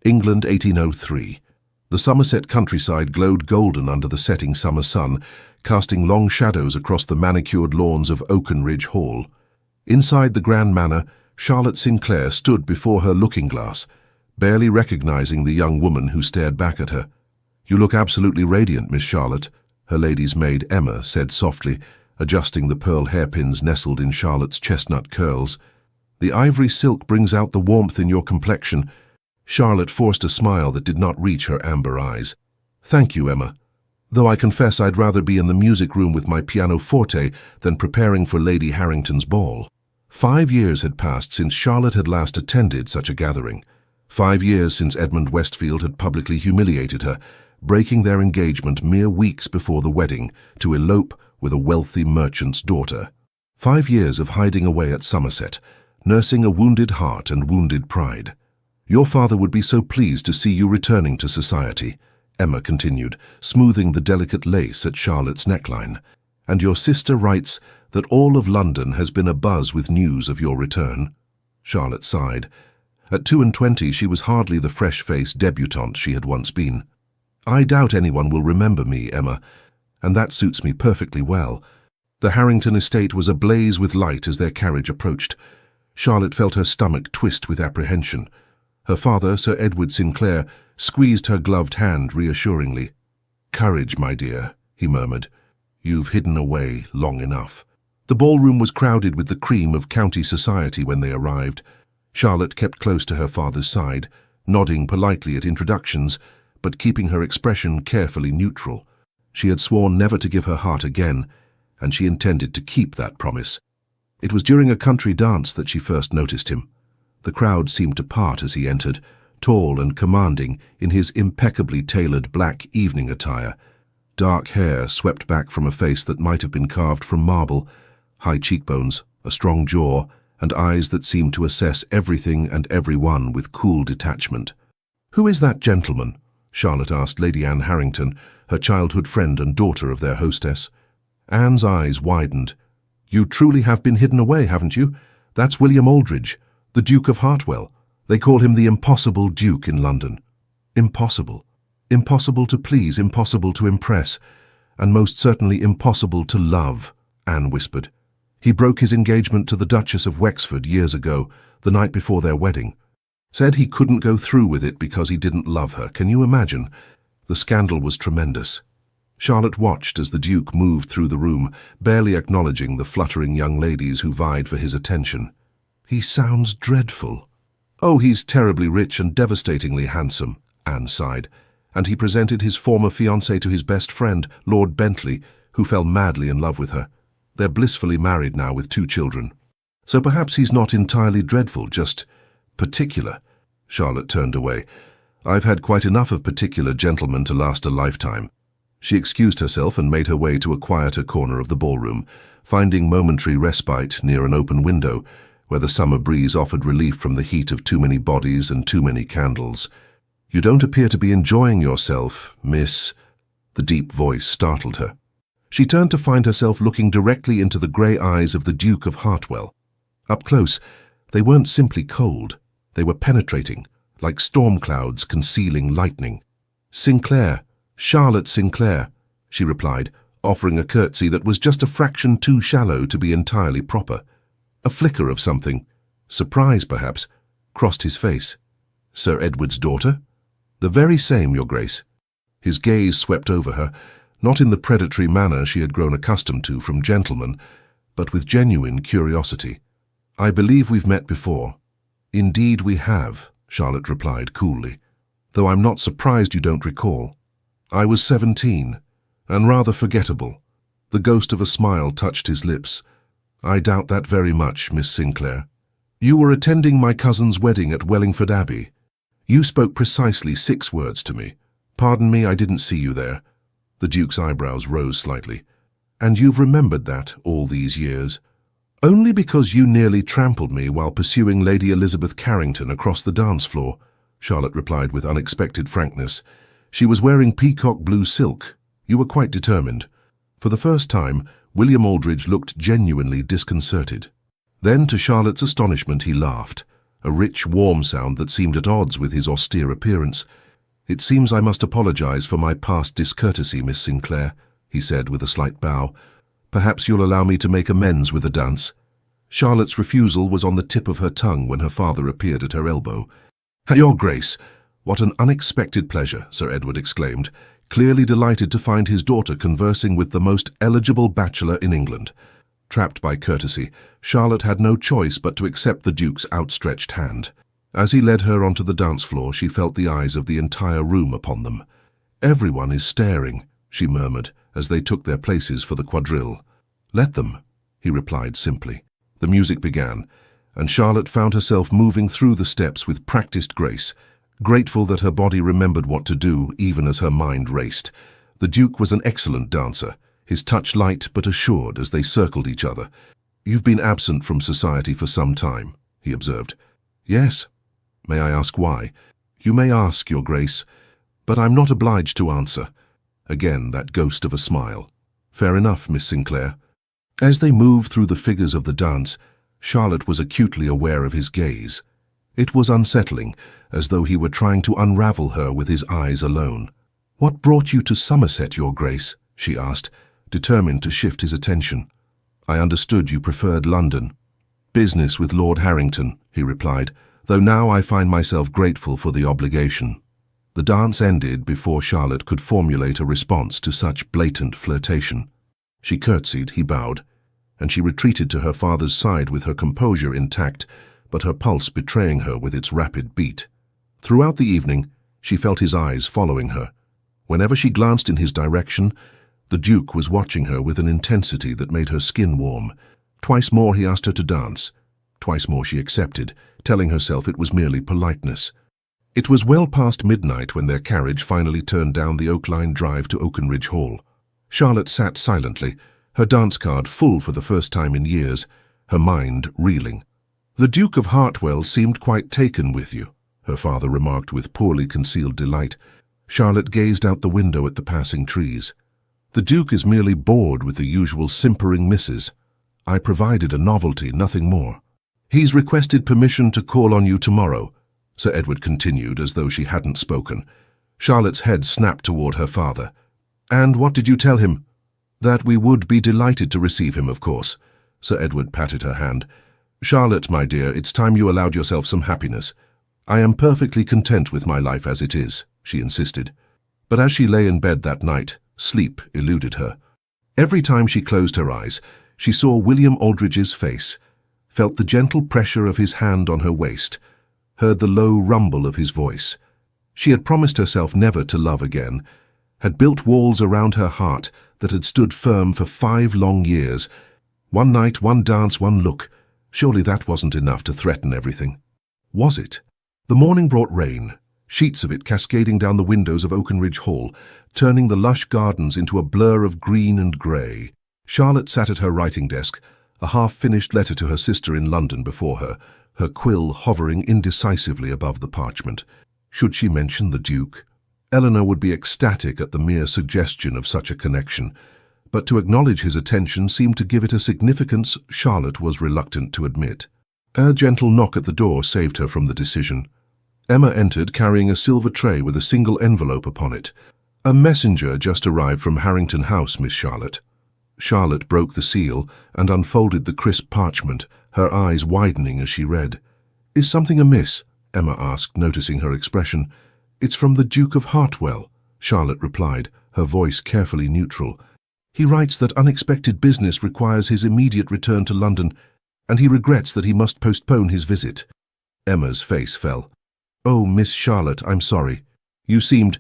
England 1803. The Somerset countryside glowed golden under the setting summer sun, casting long shadows across the manicured lawns of Oakenridge Hall. Inside the grand manor, Charlotte Sinclair stood before her looking-glass, barely recognizing the young woman who stared back at her. "You look absolutely radiant, Miss Charlotte," her lady's maid Emma said softly, adjusting the pearl hairpins nestled in Charlotte's chestnut curls. "The ivory silk brings out the warmth in your complexion." Charlotte forced a smile that did not reach her amber eyes. "Thank you, Emma. Though I confess I'd rather be in the music room with my pianoforte than preparing for Lady Harrington's ball." 5 years had passed since Charlotte had last attended such a gathering. 5 years since Edmund Westfield had publicly humiliated her, breaking their engagement mere weeks before the wedding to elope with a wealthy merchant's daughter. 5 years of hiding away at Somerset, nursing a wounded heart and wounded pride. "Your father would be so pleased to see you returning to society," Emma continued, smoothing the delicate lace at Charlotte's neckline. "And your sister writes that all of London has been abuzz with news of your return." Charlotte sighed. At 22 she was hardly the fresh-faced debutante she had once been. "I doubt anyone will remember me, Emma, and that suits me perfectly well." The Harrington estate was ablaze with light as their carriage approached. Charlotte felt her stomach twist with apprehension. Her father, Sir Edward Sinclair, squeezed her gloved hand reassuringly. "Courage, my dear," he murmured. "You've hidden away long enough." The ballroom was crowded with the cream of county society when they arrived. Charlotte kept close to her father's side, nodding politely at introductions, but keeping her expression carefully neutral. She had sworn never to give her heart again, and she intended to keep that promise. It was during a country dance that she first noticed him. The crowd seemed to part as he entered, tall and commanding in his impeccably tailored black evening attire. Dark hair swept back from a face that might have been carved from marble, high cheekbones, a strong jaw, and eyes that seemed to assess everything and everyone with cool detachment. "Who is that gentleman?" Charlotte asked Lady Anne Harrington, her childhood friend and daughter of their hostess. Anne's eyes widened. "You truly have been hidden away, haven't you? That's William Aldridge, the Duke of Hartwell. They call him the Impossible Duke in London." Impossible. Impossible to please, impossible to impress, and most certainly impossible to love, Anne whispered. "He broke his engagement to the Duchess of Wexford years ago, the night before their wedding. Said he couldn't go through with it because he didn't love her. Can you imagine? The scandal was tremendous." Charlotte watched as the Duke moved through the room, barely acknowledging the fluttering young ladies who vied for his attention. "He sounds dreadful." "Oh, he's terribly rich and devastatingly handsome," Anne sighed, and he presented his former fiancée to his best friend, Lord Bentley, who fell madly in love with her. They're blissfully married now with 2 children. "So perhaps he's not entirely dreadful, just particular." Charlotte turned away. "I've had quite enough of particular gentlemen to last a lifetime." She excused herself and made her way to a quieter corner of the ballroom, finding momentary respite near an open window, where the summer breeze offered relief from the heat of too many bodies and too many candles. "You don't appear to be enjoying yourself, Miss—" The deep voice startled her. She turned to find herself looking directly into the grey eyes of the Duke of Hartwell. Up close, they weren't simply cold. They were penetrating, like storm clouds concealing lightning. "Sinclair, Charlotte Sinclair," she replied, offering a curtsy that was just a fraction too shallow to be entirely proper. A flicker of something, surprise perhaps, crossed his face. "Sir Edward's daughter?" "The very same, Your Grace." His gaze swept over her, not in the predatory manner she had grown accustomed to from gentlemen, but with genuine curiosity. "I believe we've met before." "Indeed we have," Charlotte replied coolly, "though I'm not surprised you don't recall. I was 17, and rather forgettable." The ghost of a smile touched his lips. "I doubt that very much, Miss Sinclair. You were attending my cousin's wedding at Wellingford Abbey. You spoke precisely 6 words to me. Pardon me, I didn't see you there." The Duke's eyebrows rose slightly. "And you've remembered that all these years?" "Only because you nearly trampled me while pursuing Lady Elizabeth Carrington across the dance floor," Charlotte replied with unexpected frankness. "She was wearing peacock blue silk. You were quite determined." For the first time, William Aldridge looked genuinely disconcerted. Then, to Charlotte's astonishment, he laughed. a rich, warm sound that seemed at odds with his austere appearance. "It seems I must apologize for my past discourtesy, Miss Sinclair," he said with a slight bow. "Perhaps you'll allow me to make amends with a dance." Charlotte's refusal was on the tip of her tongue when her father appeared at her elbow. "Your Grace, what an unexpected pleasure," Sir Edward exclaimed, clearly delighted to find his daughter conversing with the most eligible bachelor in England. Trapped by courtesy, Charlotte had no choice but to accept the Duke's outstretched hand. As he led her onto the dance floor, she felt the eyes of the entire room upon them. "Everyone is staring," she murmured as they took their places for the quadrille. "Let them," he replied simply. The music began, and Charlotte found herself moving through the steps with practiced grace, grateful that her body remembered what to do even as her mind raced. The Duke was an excellent dancer, his touch light but assured as they circled each other. "You've been absent from society for some time," he observed. "Yes. May I ask why?" "You may ask, Your Grace, but I'm not obliged to answer." Again that ghost of a smile. "Fair enough, Miss Sinclair." As they moved through the figures of the dance, Charlotte was acutely aware of his gaze. It was unsettling, as though he were trying to unravel her with his eyes alone. "What brought you to Somerset, Your Grace?" she asked, determined to shift his attention. "I understood you preferred London." "Business with Lord Harrington," he replied, "though now I find myself grateful for the obligation." The dance ended before Charlotte could formulate a response to such blatant flirtation. She curtsied, he bowed, and she retreated to her father's side with her composure intact, but her pulse betraying her with its rapid beat. Throughout the evening, she felt his eyes following her. Whenever she glanced in his direction, the Duke was watching her with an intensity that made her skin warm. Twice more he asked her to dance. Twice more she accepted, telling herself it was merely politeness. It was well past midnight when their carriage finally turned down the Oak Line Drive to Oakenridge Hall. Charlotte sat silently, her dance card full for the first time in years, her mind reeling. "The Duke of Hartwell seemed quite taken with you," her father remarked with poorly concealed delight. Charlotte gazed out the window at the passing trees. "The Duke is merely bored with the usual simpering misses. I provided a novelty, nothing more." "He's requested permission to call on you tomorrow," Sir Edward continued as though she hadn't spoken. Charlotte's head snapped toward her father. "And what did you tell him?" "That we would be delighted to receive him, of course." Sir Edward patted her hand. "Charlotte, my dear, it's time you allowed yourself some happiness." "I am perfectly content with my life as it is," she insisted. But as she lay in bed that night, sleep eluded her. Every time she closed her eyes, she saw William Aldridge's face, felt the gentle pressure of his hand on her waist, heard the low rumble of his voice. She had promised herself never to love again, had built walls around her heart that had stood firm for 5 long years. One night, one dance, one look. Surely that wasn't enough to threaten everything. Was it? The morning brought rain, sheets of it cascading down the windows of Oakenridge Hall, turning the lush gardens into a blur of green and grey. Charlotte sat at her writing desk, a half-finished letter to her sister in London before her, her quill hovering indecisively above the parchment. Should she mention the Duke? Eleanor would be ecstatic at the mere suggestion of such a connection, but to acknowledge his attention seemed to give it a significance Charlotte was reluctant to admit. A gentle knock at the door saved her from the decision. Emma entered carrying a silver tray with a single envelope upon it. "A messenger just arrived from Harrington House, Miss Charlotte." Charlotte broke the seal and unfolded the crisp parchment, her eyes widening as she read. "Is something amiss?" Emma asked, noticing her expression. "It's from the Duke of Hartwell," Charlotte replied, her voice carefully neutral. "He writes that unexpected business requires his immediate return to London, and he regrets that he must postpone his visit." Emma's face fell. "Oh, Miss Charlotte, I'm sorry. You seemed—"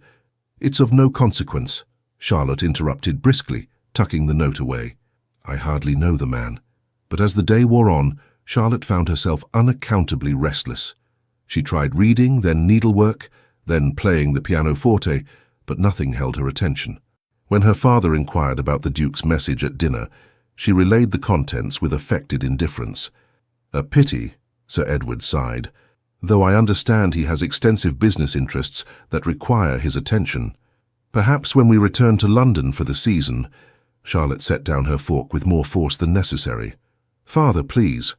"It's of no consequence," Charlotte interrupted briskly, tucking the note away. "I hardly know the man." But as the day wore on, Charlotte found herself unaccountably restless. She tried reading, then needlework, then playing the pianoforte, but nothing held her attention. When her father inquired about the Duke's message at dinner, she relayed the contents with affected indifference. "A pity," Sir Edward sighed, "though I understand he has extensive business interests that require his attention. Perhaps when we return to London for the season—" Charlotte set down her fork with more force than necessary. "Father, please.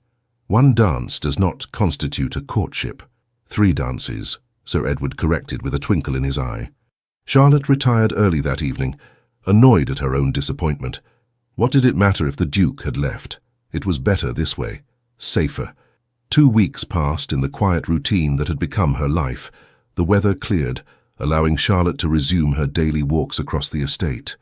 One dance does not constitute a courtship. 3 dances, Sir Edward corrected with a twinkle in his eye. Charlotte retired early that evening, annoyed at her own disappointment. What did it matter if the Duke had left? It was better this way, safer. 2 weeks passed in the quiet routine that had become her life. The weather cleared, allowing Charlotte to resume her daily walks across the estate.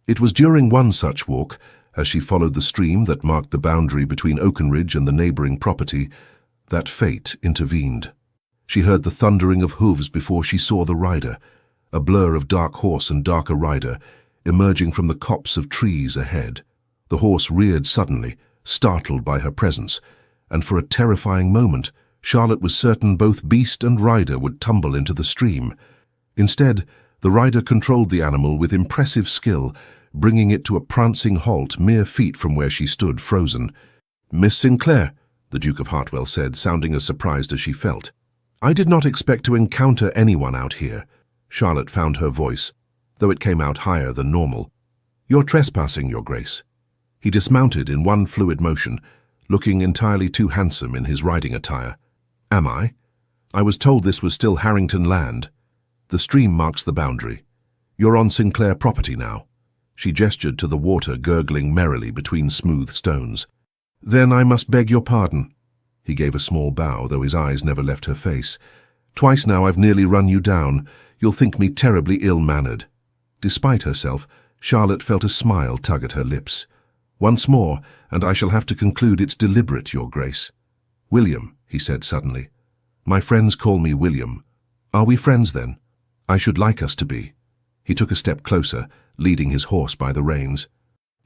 It was during one such walk, as she followed the stream that marked the boundary between Oakenridge and the neighbouring property, that fate intervened. She heard the thundering of hooves before she saw the rider, a blur of dark horse and darker rider, emerging from the copse of trees ahead. The horse reared suddenly, startled by her presence, and for a terrifying moment, Charlotte was certain both beast and rider would tumble into the stream. Instead, the rider controlled the animal with impressive skill, bringing it to a prancing halt mere feet from where she stood frozen. "Miss Sinclair," the Duke of Hartwell said, sounding as surprised as she felt. "I did not expect to encounter anyone out here." Charlotte found her voice, though it came out higher than normal. "You're trespassing, Your Grace." He dismounted in one fluid motion, looking entirely too handsome in his riding attire. "Am I? I was told this was still Harrington land. The stream marks the boundary. You're on Sinclair property now." She gestured to the water gurgling merrily between smooth stones. "Then I must beg your pardon." He gave a small bow, though his eyes never left her face. "Twice now I've nearly run you down. You'll think me terribly ill-mannered." Despite herself, Charlotte felt a smile tug at her lips. "Once more, and I shall have to conclude it's deliberate, Your Grace." "William," he said suddenly. "My friends call me William. Are we friends then? I should like us to be." He took a step closer, leading his horse by the reins.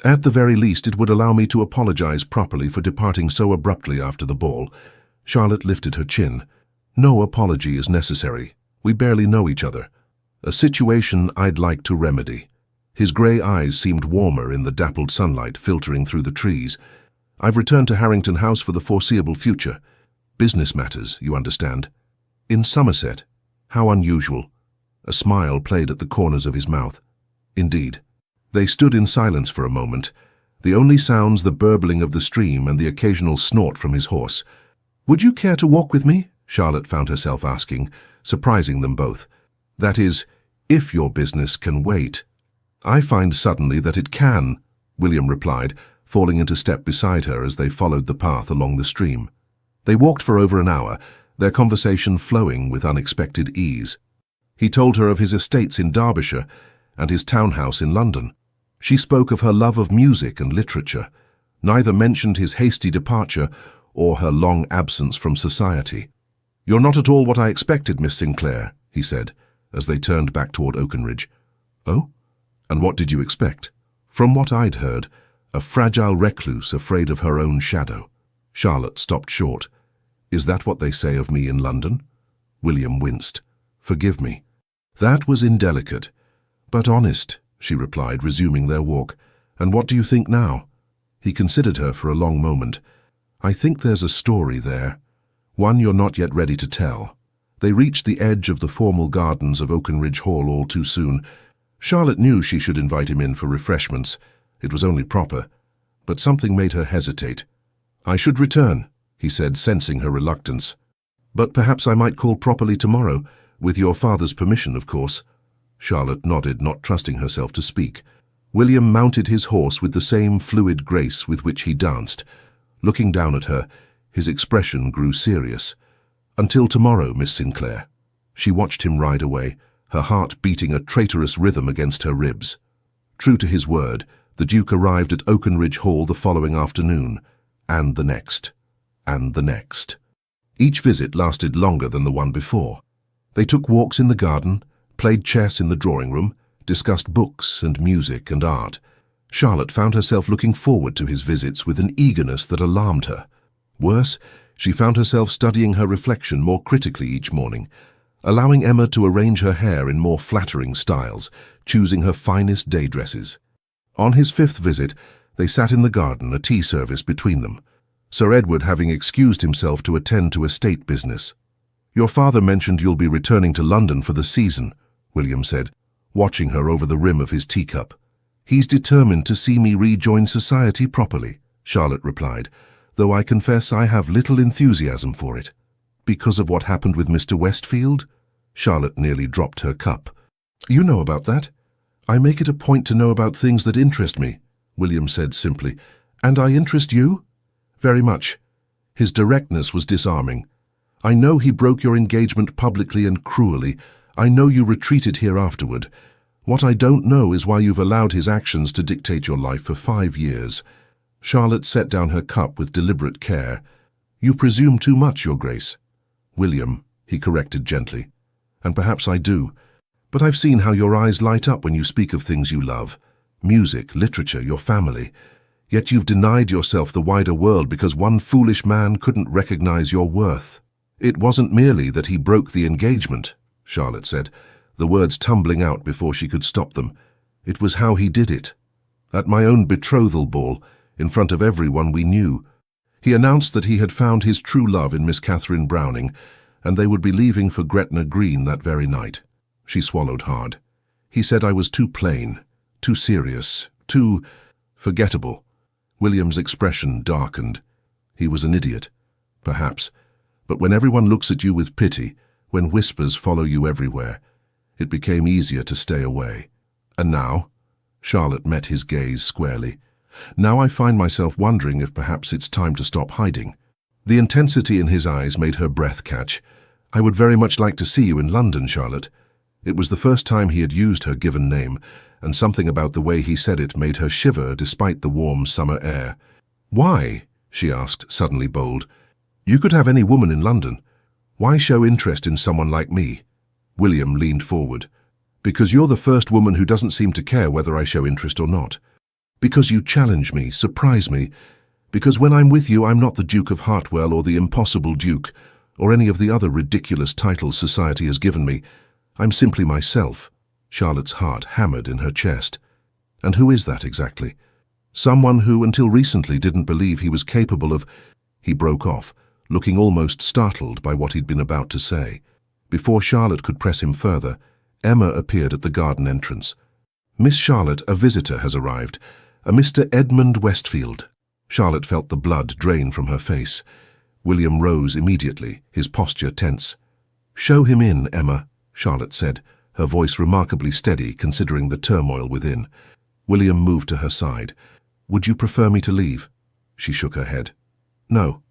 "At the very least, it would allow me to apologize properly for departing so abruptly after the ball." Charlotte lifted her chin. "No apology is necessary. We barely know each other. A situation I'd like to remedy." His grey eyes seemed warmer in the dappled sunlight filtering through the trees. "I've returned to Harrington House for the foreseeable future. Business matters, you understand. In Somerset. How unusual." A smile played at the corners of his mouth. "Indeed." They stood in silence for a moment, the only sounds the burbling of the stream and the occasional snort from his horse. "Would you care to walk with me?" Charlotte found herself asking, surprising them both. "That is, if your business can wait." "I find suddenly that it can," William replied, falling into step beside her as they followed the path along the stream. They walked for over an hour, their conversation flowing with unexpected ease. He told her of his estates in Derbyshire and his townhouse in London. She spoke of her love of music and literature. Neither mentioned his hasty departure or her long absence from society. "You're not at all what I expected, Miss Sinclair," he said, as they turned back toward Oakenridge. "Oh? And what did you expect?" "From what I'd heard, a fragile recluse afraid of her own shadow." Charlotte stopped short. "Is that what they say of me in London?" William winced. "Forgive me." "That was indelicate, but honest," she replied, resuming their walk. "And what do you think now?" He considered her for a long moment. "I think there's a story there, one you're not yet ready to tell." They reached the edge of the formal gardens of Oakenridge Hall all too soon. Charlotte knew she should invite him in for refreshments. It was only proper. But something made her hesitate. "I should return," he said, sensing her reluctance. "But perhaps I might call properly tomorrow, with your father's permission, of course." Charlotte nodded, not trusting herself to speak. William mounted his horse with the same fluid grace with which he danced. Looking down at her, his expression grew serious. "Until tomorrow, Miss Sinclair." She watched him ride away, her heart beating a traitorous rhythm against her ribs. True to his word, the Duke arrived at Oakenridge Hall the following afternoon, and the next, and the next. Each visit lasted longer than the one before. They took walks in the garden, played chess in the drawing room, discussed books and music and art. Charlotte found herself looking forward to his visits with an eagerness that alarmed her. Worse, she found herself studying her reflection more critically each morning, allowing Emma to arrange her hair in more flattering styles, choosing her finest day dresses. On his 5th visit, they sat in the garden, a tea service between them, Sir Edward having excused himself to attend to estate business. "Your father mentioned you'll be returning to London for the season," William said, watching her over the rim of his teacup. "He's determined to see me rejoin society properly," Charlotte replied, though I confess I have little enthusiasm for it. Because of what happened with Mr. Westfield? Charlotte nearly dropped her cup. You know about that? I make it a point to know about things that interest me, William said simply. And I interest you? Very much. His directness was disarming. I know he broke your engagement publicly and cruelly. I know you retreated here afterward. What I don't know is why you've allowed his actions to dictate your life for 5 years. Charlotte set down her cup with deliberate care. You presume too much, Your Grace. William, he corrected gently. And perhaps I do. But I've seen how your eyes light up when you speak of things you love. Music, literature, your family. Yet you've denied yourself the wider world because one foolish man couldn't recognize your worth. It wasn't merely that he broke the engagement, Charlotte said, the words tumbling out before she could stop them. It was how he did it. At my own betrothal ball, in front of everyone we knew, he announced that he had found his true love in Miss Catherine Browning, and they would be leaving for Gretna Green that very night. She swallowed hard. He said I was too plain, too serious, too forgettable. William's expression darkened. He was an idiot, perhaps, but when everyone looks at you with pity, when whispers follow you everywhere, it became easier to stay away. And now? Charlotte met his gaze squarely. Now I find myself wondering if perhaps it's time to stop hiding. The intensity in his eyes made her breath catch. I would very much like to see you in London, Charlotte. It was the first time he had used her given name, and something about the way he said it made her shiver despite the warm summer air. Why? She asked, suddenly bold. You could have any woman in London. Why show interest in someone like me? William leaned forward. Because you're the first woman who doesn't seem to care whether I show interest or not. Because you challenge me, surprise me. Because when I'm with you, I'm not the Duke of Hartwell or the Impossible Duke, or any of the other ridiculous titles society has given me. I'm simply myself. Charlotte's heart hammered in her chest. And who is that exactly? Someone who, until recently, didn't believe he was capable of... He broke off, looking almost startled by what he'd been about to say. Before Charlotte could press him further, Emma appeared at the garden entrance. Miss Charlotte, a visitor has arrived, a Mr. Edmund Westfield. Charlotte felt the blood drain from her face. William rose immediately, his posture tense. Show him in, Emma, Charlotte said, her voice remarkably steady considering the turmoil within. William moved to her side. Would you prefer me to leave? She shook her head. No,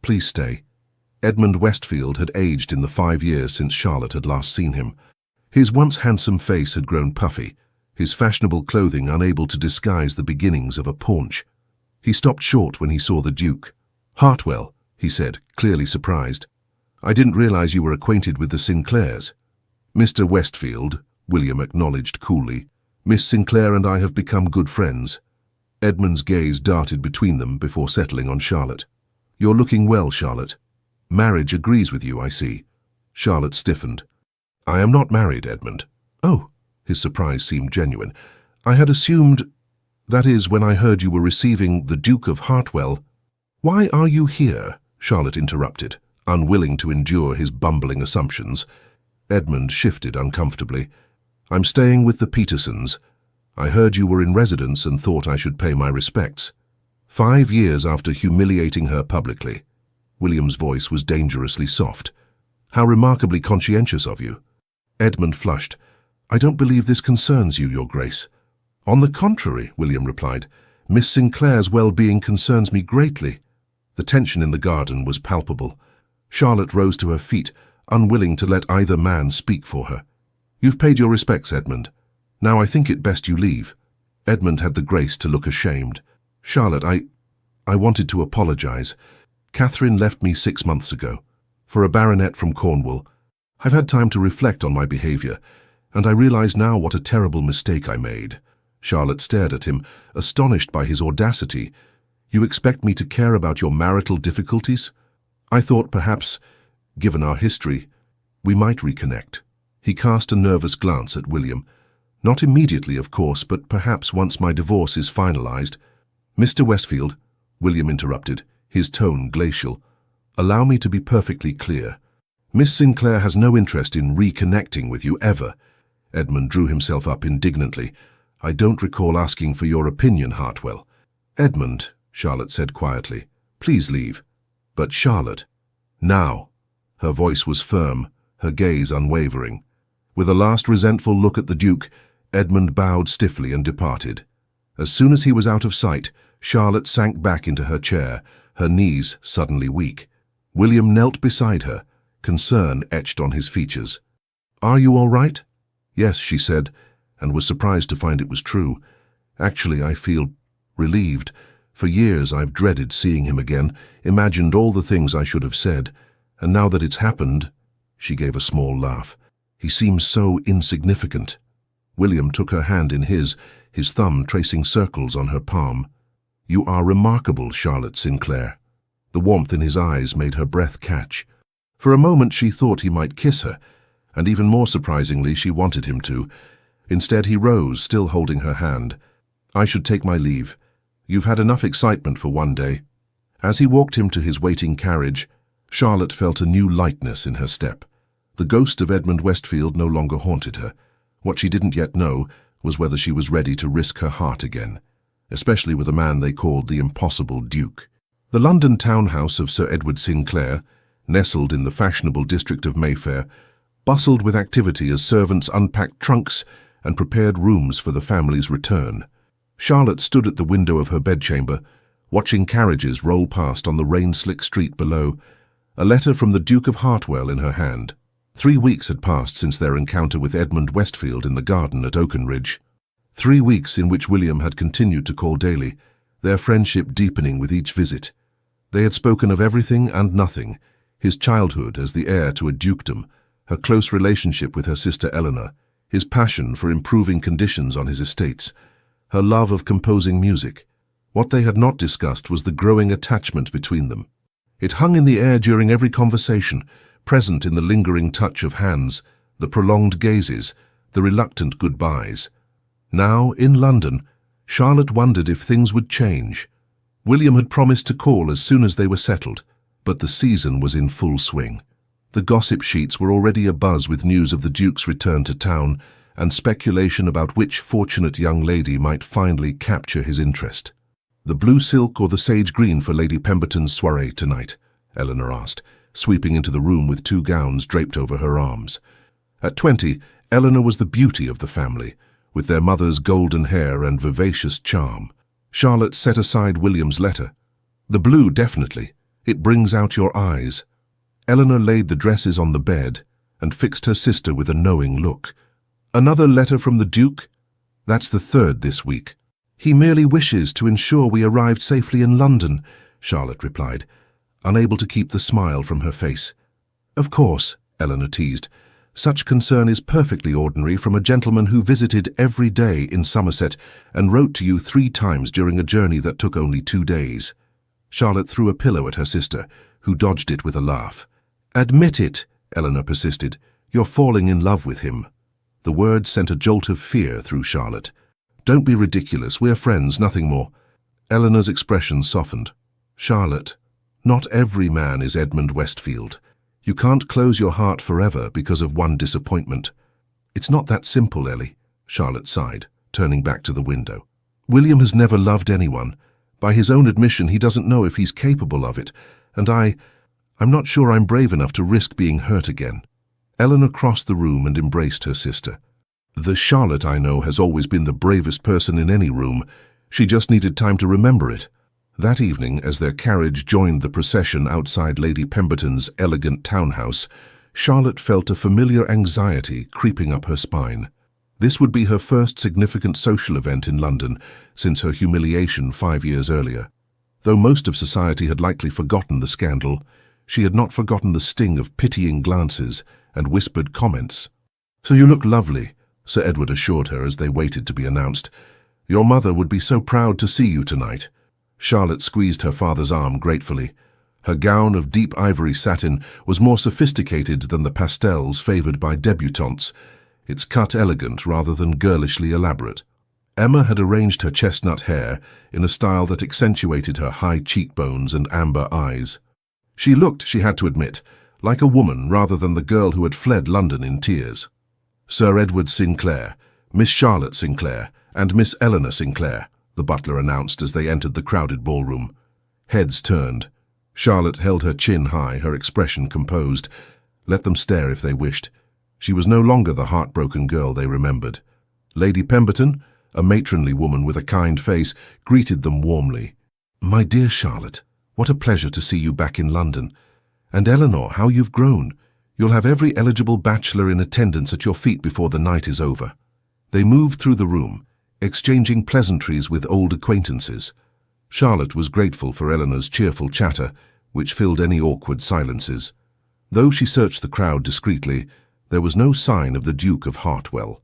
please stay. Edmund Westfield had aged in the 5 years since Charlotte had last seen him. His once handsome face had grown puffy, his fashionable clothing unable to disguise the beginnings of a paunch. He stopped short when he saw the Duke. Hartwell, he said, clearly surprised. I didn't realize you were acquainted with the Sinclairs. Mr. Westfield, William acknowledged coolly. Miss Sinclair and I have become good friends. Edmund's gaze darted between them before settling on Charlotte. You're looking well, Charlotte. Marriage agrees with you, I see. Charlotte stiffened. I am not married, Edmund. Oh, his surprise seemed genuine. I had assumed... That is, when I heard you were receiving the Duke of Hartwell. Why are you here? Charlotte interrupted, unwilling to endure his bumbling assumptions. Edmund shifted uncomfortably. I'm staying with the Petersons. I heard you were in residence and thought I should pay my respects. 5 years after humiliating her publicly. William's voice was dangerously soft. How remarkably conscientious of you. Edmund flushed. I don't believe this concerns you, Your Grace. On the contrary, William replied, Miss Sinclair's well-being concerns me greatly. The tension in the garden was palpable. Charlotte rose to her feet, unwilling to let either man speak for her. You've paid your respects, Edmund. Now I think it best you leave. Edmund had the grace to look ashamed. Charlotte, I wanted to apologize. Catherine left me 6 months ago. For a baronet from Cornwall, I've had time to reflect on my behavior, and I realize now what a terrible mistake I made. Charlotte stared at him, astonished by his audacity. You expect me to care about your marital difficulties? I thought perhaps, given our history, we might reconnect. He cast a nervous glance at William. Not immediately, of course, but perhaps once my divorce is finalized. Mr. Westfield, William interrupted, his tone glacial. Allow me to be perfectly clear. Miss Sinclair has no interest in reconnecting with you ever. Edmund drew himself up indignantly. I don't recall asking for your opinion, Hartwell. Edmund, Charlotte said quietly, Please leave. But Charlotte, now. Her voice was firm, her gaze unwavering. With a last resentful look at the Duke, Edmund bowed stiffly and departed. As soon as he was out of sight, Charlotte sank back into her chair, her knees suddenly weak. William knelt beside her, concern etched on his features. "Are you all right?" "Yes," she said, and was surprised to find it was true. "Actually, I feel relieved. For years I've dreaded seeing him again, imagined all the things I should have said, and now that it's happened—" She gave a small laugh. "He seems so insignificant." William took her hand in his thumb tracing circles on her palm. "You are remarkable, Charlotte Sinclair." The warmth in his eyes made her breath catch. For a moment she thought he might kiss her, and even more surprisingly she wanted him to. Instead he rose, still holding her hand. "I should take my leave. You've had enough excitement for one day." As he walked him to his waiting carriage, Charlotte felt a new lightness in her step. The ghost of Edmund Westfield no longer haunted her. What she didn't yet know was whether she was ready to risk her heart again, especially with a man they called the Impossible Duke. The London townhouse of Sir Edward Sinclair, nestled in the fashionable district of Mayfair, bustled with activity as servants unpacked trunks and prepared rooms for the family's return. Charlotte stood at the window of her bedchamber, watching carriages roll past on the rain-slick street below, a letter from the Duke of Hartwell in her hand. 3 weeks had passed since their encounter with Edmund Westfield in the garden at Oakenridge. 3 weeks in which William had continued to call daily, their friendship deepening with each visit. They had spoken of everything and nothing, his childhood as the heir to a dukedom, her close relationship with her sister Eleanor, his passion for improving conditions on his estates, her love of composing music. What they had not discussed was the growing attachment between them. It hung in the air during every conversation, present in the lingering touch of hands, the prolonged gazes, the reluctant goodbyes. Now, in London, Charlotte wondered if things would change. William had promised to call as soon as they were settled, but the season was in full swing. The gossip sheets were already abuzz with news of the Duke's return to town and speculation about which fortunate young lady might finally capture his interest. "The blue silk or the sage green for Lady Pemberton's soiree tonight?" Eleanor asked, sweeping into the room with 2 gowns draped over her arms. At 20, Eleanor was the beauty of the family, with their mother's golden hair and vivacious charm. Charlotte set aside William's letter. "The blue, definitely. It brings out your eyes." Eleanor laid the dresses on the bed and fixed her sister with a knowing look. "Another letter from the Duke?" "That's the 3rd this week." "He merely wishes to ensure we arrived safely in London," Charlotte replied, unable to keep the smile from her face. "Of course," Eleanor teased. "Such concern is perfectly ordinary from a gentleman who visited every day in Somerset and wrote to you 3 times during a journey that took only 2 days. Charlotte threw a pillow at her sister, who dodged it with a laugh. "Admit it," Eleanor persisted. "You're falling in love with him." The words sent a jolt of fear through Charlotte. "Don't be ridiculous. We're friends, nothing more." Eleanor's expression softened. "Charlotte, not every man is Edmund Westfield. You can't close your heart forever because of one disappointment." "It's not that simple, Ellie," Charlotte sighed, turning back to the window. "William has never loved anyone. By his own admission, he doesn't know if he's capable of it, and I'm not sure I'm brave enough to risk being hurt again." Eleanor crossed the room and embraced her sister. "The Charlotte I know has always been the bravest person in any room. She just needed time to remember it." That evening, as their carriage joined the procession outside Lady Pemberton's elegant townhouse, Charlotte felt a familiar anxiety creeping up her spine. This would be her first significant social event in London since her humiliation 5 years earlier. Though most of society had likely forgotten the scandal, she had not forgotten the sting of pitying glances and whispered comments. "So you look lovely," Sir Edward assured her as they waited to be announced. "Your mother would be so proud to see you tonight." Charlotte squeezed her father's arm gratefully. Her gown of deep ivory satin was more sophisticated than the pastels favoured by debutantes, its cut elegant rather than girlishly elaborate. Emma had arranged her chestnut hair in a style that accentuated her high cheekbones and amber eyes. She looked, she had to admit, like a woman rather than the girl who had fled London in tears. "Sir Edward Sinclair, Miss Charlotte Sinclair, and Miss Eleanor Sinclair," the butler announced as they entered the crowded ballroom. Heads turned, Charlotte held her chin high, her expression composed. Let them stare if they wished. She was no longer the heartbroken girl they remembered. Lady Pemberton, a matronly woman with a kind face, greeted them warmly. "My dear Charlotte, what a pleasure to see you back in London. And Eleanor, how you've grown. You'll have every eligible bachelor in attendance at your feet before the night is over." They moved through the room, exchanging pleasantries with old acquaintances. Charlotte was grateful for Eleanor's cheerful chatter, which filled any awkward silences. Though she searched the crowd discreetly, there was no sign of the Duke of Hartwell.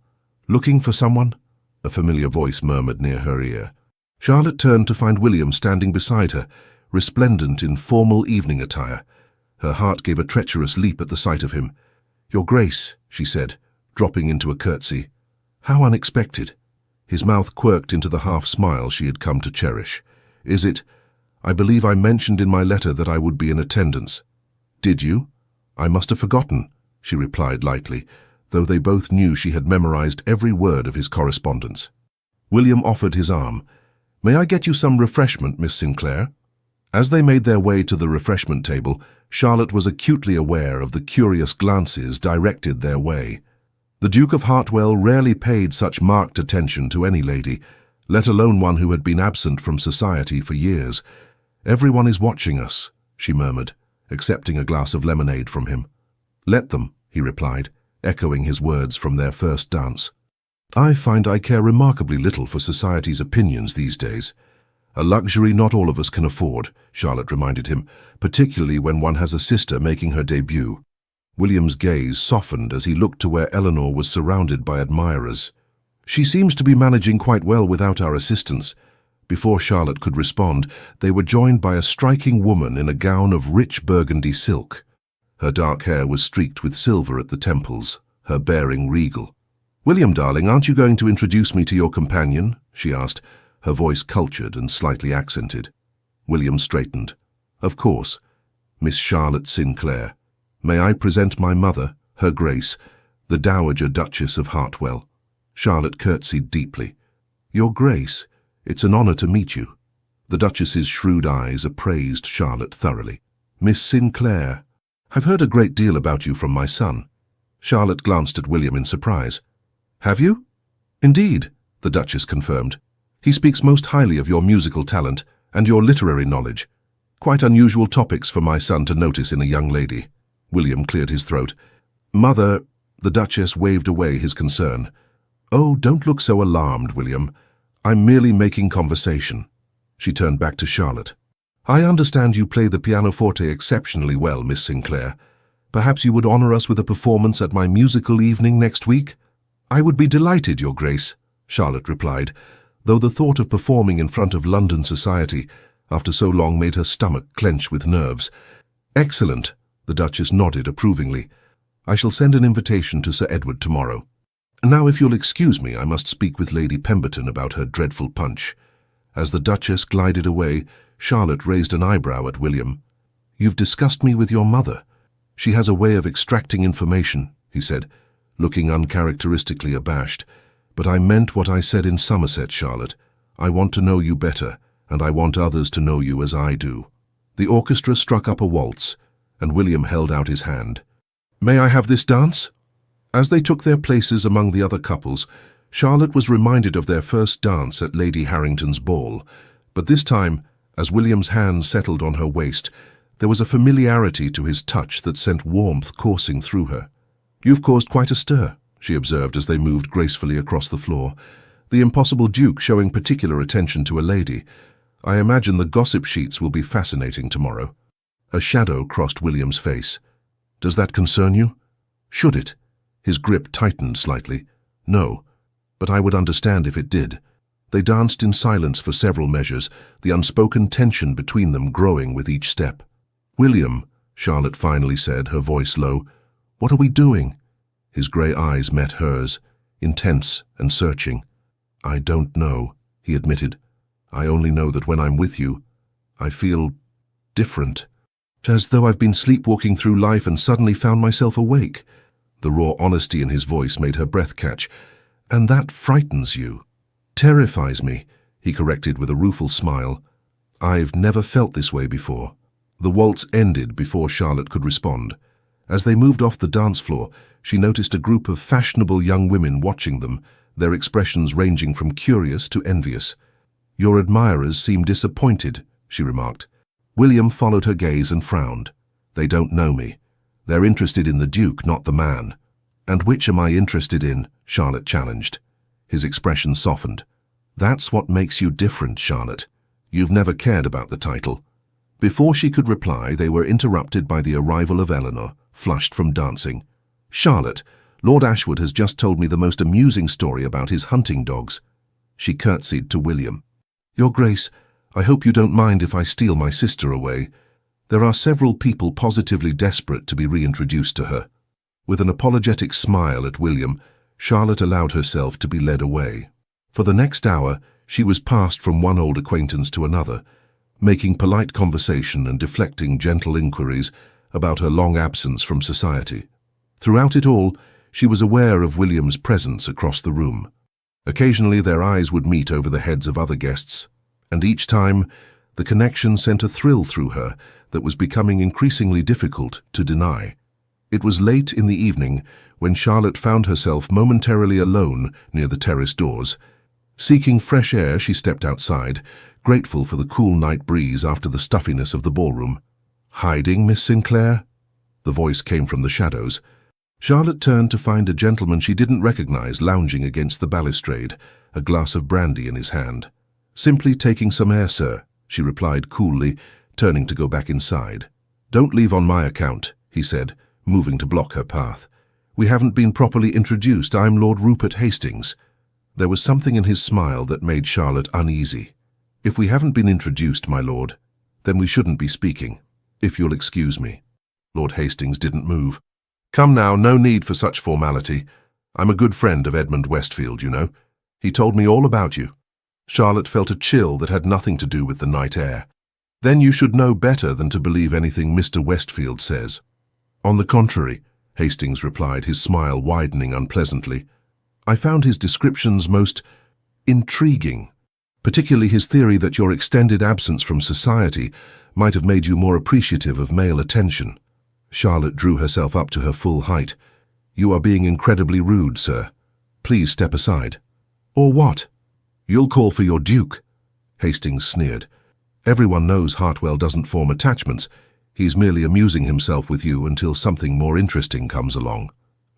"Looking for someone?" a familiar voice murmured near her ear. Charlotte turned to find William standing beside her, resplendent in formal evening attire. Her heart gave a treacherous leap at the sight of him. "Your Grace," she said, dropping into a curtsy. "How unexpected." His mouth quirked into the half-smile she had come to cherish. "Is it? I believe I mentioned in my letter that I would be in attendance." "Did you? I must have forgotten," she replied lightly, though they both knew she had memorized every word of his correspondence. William offered his arm. "May I get you some refreshment, Miss Sinclair?" As they made their way to the refreshment table, Charlotte was acutely aware of the curious glances directed their way. The Duke of Hartwell rarely paid such marked attention to any lady, let alone one who had been absent from society for years. "Everyone is watching us," she murmured, accepting a glass of lemonade from him. "Let them," he replied, echoing his words from their first dance. "I find I care remarkably little for society's opinions these days. A luxury not all of us can afford," Charlotte reminded him, "particularly when one has a sister making her debut." William's gaze softened as he looked to where Eleanor was surrounded by admirers. "She seems to be managing quite well without our assistance." Before Charlotte could respond, they were joined by a striking woman in a gown of rich burgundy silk. Her dark hair was streaked with silver at the temples, her bearing regal. "William, darling, aren't you going to introduce me to your companion?" she asked, her voice cultured and slightly accented. William straightened. "Of course. Miss Charlotte Sinclair. May I present my mother, Her Grace, the Dowager Duchess of Hartwell." Charlotte curtsied deeply. "Your Grace, it's an honor to meet you." The Duchess's shrewd eyes appraised Charlotte thoroughly. "Miss Sinclair, I've heard a great deal about you from my son." Charlotte glanced at William in surprise. "Have you?" "Indeed," the Duchess confirmed. "He speaks most highly of your musical talent and your literary knowledge. Quite unusual topics for my son to notice in a young lady." William cleared his throat. "Mother," the Duchess waved away his concern. "Oh, don't look so alarmed, William. I'm merely making conversation." She turned back to Charlotte. "I understand you play the pianoforte exceptionally well, Miss Sinclair. Perhaps you would honor us with a performance at my musical evening next week?" "I would be delighted, Your Grace," Charlotte replied, though the thought of performing in front of London society after so long made her stomach clench with nerves. "Excellent," the Duchess nodded approvingly. "I shall send an invitation to Sir Edward tomorrow. Now, if you'll excuse me, I must speak with Lady Pemberton about her dreadful punch." As the Duchess glided away, Charlotte raised an eyebrow at William. "You've discussed me with your mother. She has a way of extracting information," he said, looking uncharacteristically abashed. "But I meant what I said in Somerset, Charlotte. I want to know you better, and I want others to know you as I do." The orchestra struck up a waltz, and William held out his hand. "May I have this dance?" As they took their places among the other couples, Charlotte was reminded of their first dance at Lady Harrington's ball, but this time, as William's hand settled on her waist, there was a familiarity to his touch that sent warmth coursing through her. "You've caused quite a stir," she observed as they moved gracefully across the floor, the impossible Duke showing particular attention to a lady. "I imagine the gossip sheets will be fascinating tomorrow." A shadow crossed William's face. "Does that concern you?" "Should it?" His grip tightened slightly. "No, but I would understand if it did." They danced in silence for several measures, the unspoken tension between them growing with each step. "William," Charlotte finally said, her voice low, "what are we doing?" His grey eyes met hers, intense and searching. "I don't know," he admitted. "I only know that when I'm with you, I feel different. As though I've been sleepwalking through life and suddenly found myself awake." The raw honesty in his voice made her breath catch. "And that frightens you?" "Terrifies me," he corrected with a rueful smile. "I've never felt this way before." The waltz ended before Charlotte could respond. As they moved off the dance floor, she noticed a group of fashionable young women watching them, their expressions ranging from curious to envious. "Your admirers seem disappointed," she remarked. William followed her gaze and frowned. "They don't know me. They're interested in the Duke, not the man." "And which am I interested in?" Charlotte challenged. His expression softened. "That's what makes you different, Charlotte. You've never cared about the title." Before she could reply, they were interrupted by the arrival of Eleanor, flushed from dancing. "Charlotte, Lord Ashwood has just told me the most amusing story about his hunting dogs." She curtsied to William. "Your Grace, I hope you don't mind if I steal my sister away. There are several people positively desperate to be reintroduced to her." With an apologetic smile at William, Charlotte allowed herself to be led away. For the next hour, she was passed from one old acquaintance to another, making polite conversation and deflecting gentle inquiries about her long absence from society. Throughout it all, she was aware of William's presence across the room. Occasionally their eyes would meet over the heads of other guests, and each time the connection sent a thrill through her that was becoming increasingly difficult to deny. It was late in the evening when Charlotte found herself momentarily alone near the terrace doors. Seeking fresh air, she stepped outside, grateful for the cool night breeze after the stuffiness of the ballroom. "Hiding, Miss Sinclair?" The voice came from the shadows. Charlotte turned to find a gentleman she didn't recognize lounging against the balustrade, a glass of brandy in his hand. "Simply taking some air, sir," she replied coolly, turning to go back inside. "Don't leave on my account," he said, moving to block her path. "We haven't been properly introduced. I'm Lord Rupert Hastings." There was something in his smile that made Charlotte uneasy. "If we haven't been introduced, my lord, then we shouldn't be speaking, if you'll excuse me." Lord Hastings didn't move. "Come now, no need for such formality. I'm a good friend of Edmund Westfield, you know. He told me all about you." Charlotte felt a chill that had nothing to do with the night air. "Then you should know better than to believe anything Mr. Westfield says." "On the contrary," Hastings replied, his smile widening unpleasantly. "I found his descriptions most intriguing, particularly his theory that your extended absence from society might have made you more appreciative of male attention." Charlotte drew herself up to her full height. "You are being incredibly rude, sir. Please step aside." "Or what?" "You'll call for your Duke." Hastings sneered. "Everyone knows Hartwell doesn't form attachments. He's merely amusing himself with you until something more interesting comes along."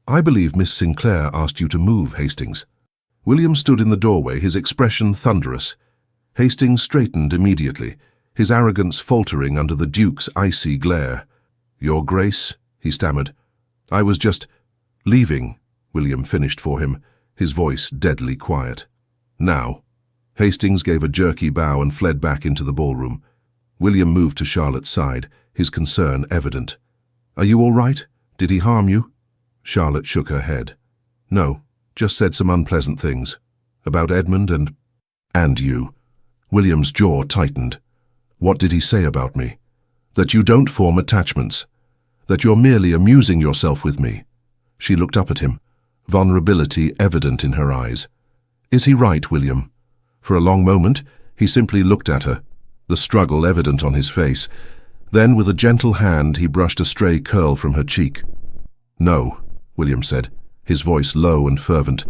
"I believe Miss Sinclair asked you to move, Hastings." William stood in the doorway, his expression thunderous. Hastings straightened immediately, his arrogance faltering under the Duke's icy glare. "Your Grace," he stammered. "I was just leaving," William finished for him, his voice deadly quiet. "Now." Hastings gave a jerky bow and fled back into the ballroom. William moved to Charlotte's side, his concern evident. "Are you all right? Did he harm you?" Charlotte shook her head. "No, just said some unpleasant things. About Edmund and you." William's jaw tightened. "What did he say about me?" "That you don't form attachments. That you're merely amusing yourself with me." She looked up at him, vulnerability evident in her eyes. "Is he right, William?" For a long moment, he simply looked at her, the struggle evident on his face. Then, with a gentle hand, he brushed a stray curl from her cheek. "No," William said, his voice low and fervent.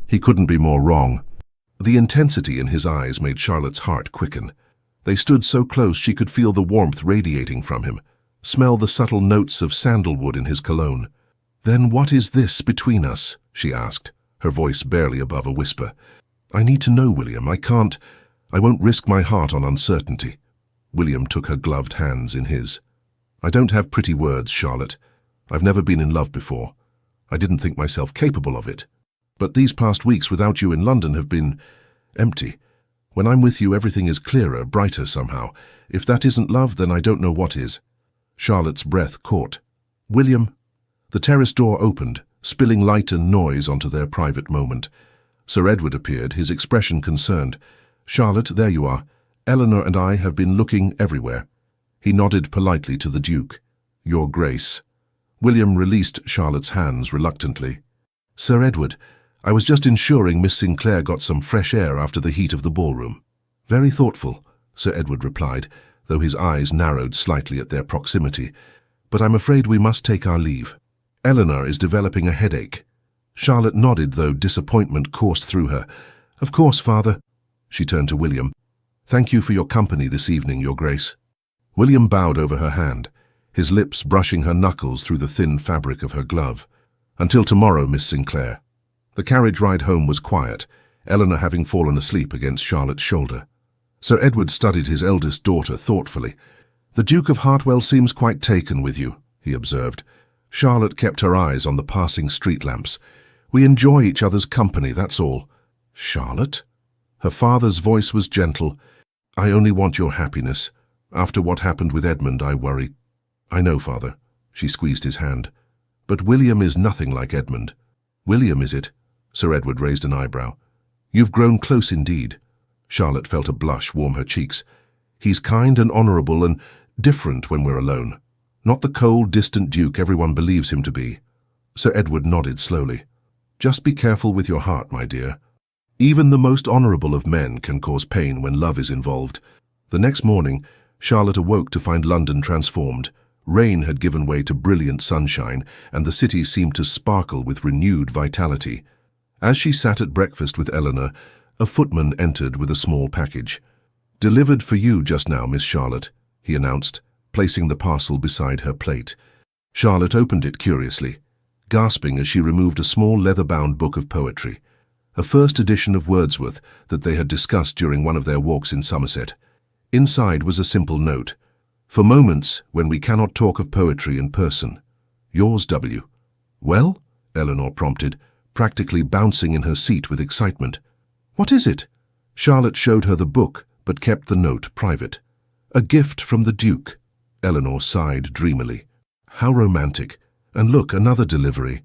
He couldn't be more wrong. The intensity in his eyes made Charlotte's heart quicken. They stood so close she could feel the warmth radiating from him, smell the subtle notes of sandalwood in his cologne. "Then what is this between us?" she asked, her voice barely above a whisper. "I need to know, William. I won't risk my heart on uncertainty." William took her gloved hands in his. "I don't have pretty words, Charlotte. I've never been in love before. I didn't think myself capable of it. But these past weeks without you in London have been empty. When I'm with you, everything is clearer, brighter somehow. If that isn't love, then I don't know what is." Charlotte's breath caught. "William." The terrace door opened, spilling light and noise onto their private moment. Sir Edward appeared, his expression concerned. "Charlotte, there you are. Eleanor and I have been looking everywhere." He nodded politely to the Duke. "Your Grace." William released Charlotte's hands reluctantly. "Sir Edward, I was just ensuring Miss Sinclair got some fresh air after the heat of the ballroom." "Very thoughtful," Sir Edward replied, though his eyes narrowed slightly at their proximity. "But I'm afraid we must take our leave. Eleanor is developing a headache." Charlotte nodded, though disappointment coursed through her. "Of course, Father." She turned to William. "Thank you for your company this evening, Your Grace." William bowed over her hand, his lips brushing her knuckles through the thin fabric of her glove. "Until tomorrow, Miss Sinclair." The carriage ride home was quiet, Eleanor having fallen asleep against Charlotte's shoulder. Sir Edward studied his eldest daughter thoughtfully. "The Duke of Hartwell seems quite taken with you," he observed. Charlotte kept her eyes on the passing street lamps. "We enjoy each other's company, that's all." "Charlotte?" Her father's voice was gentle. "I only want your happiness. After what happened with Edmund, I worry." "I know, Father." She squeezed his hand. "But William is nothing like Edmund." "William, is it?" Sir Edward raised an eyebrow. "You've grown close indeed." Charlotte felt a blush warm her cheeks. "He's kind and honourable and different when we're alone. Not the cold, distant Duke everyone believes him to be." Sir Edward nodded slowly. "Just be careful with your heart, my dear. Even the most honourable of men can cause pain when love is involved." The next morning, Charlotte awoke to find London transformed. Rain had given way to brilliant sunshine, and the city seemed to sparkle with renewed vitality. As she sat at breakfast with Eleanor, a footman entered with a small package. "Delivered for you just now, Miss Charlotte," he announced, placing the parcel beside her plate. Charlotte opened it curiously, gasping as she removed a small leather-bound book of poetry, a first edition of Wordsworth that they had discussed during one of their walks in Somerset. Inside was a simple note: "For moments when we cannot talk of poetry in person. Yours, W." "Well?" Eleanor prompted, practically bouncing in her seat with excitement. "What is it?" Charlotte showed her the book, but kept the note private. "A gift from the Duke." Eleanor sighed dreamily. "How romantic. And look, another delivery."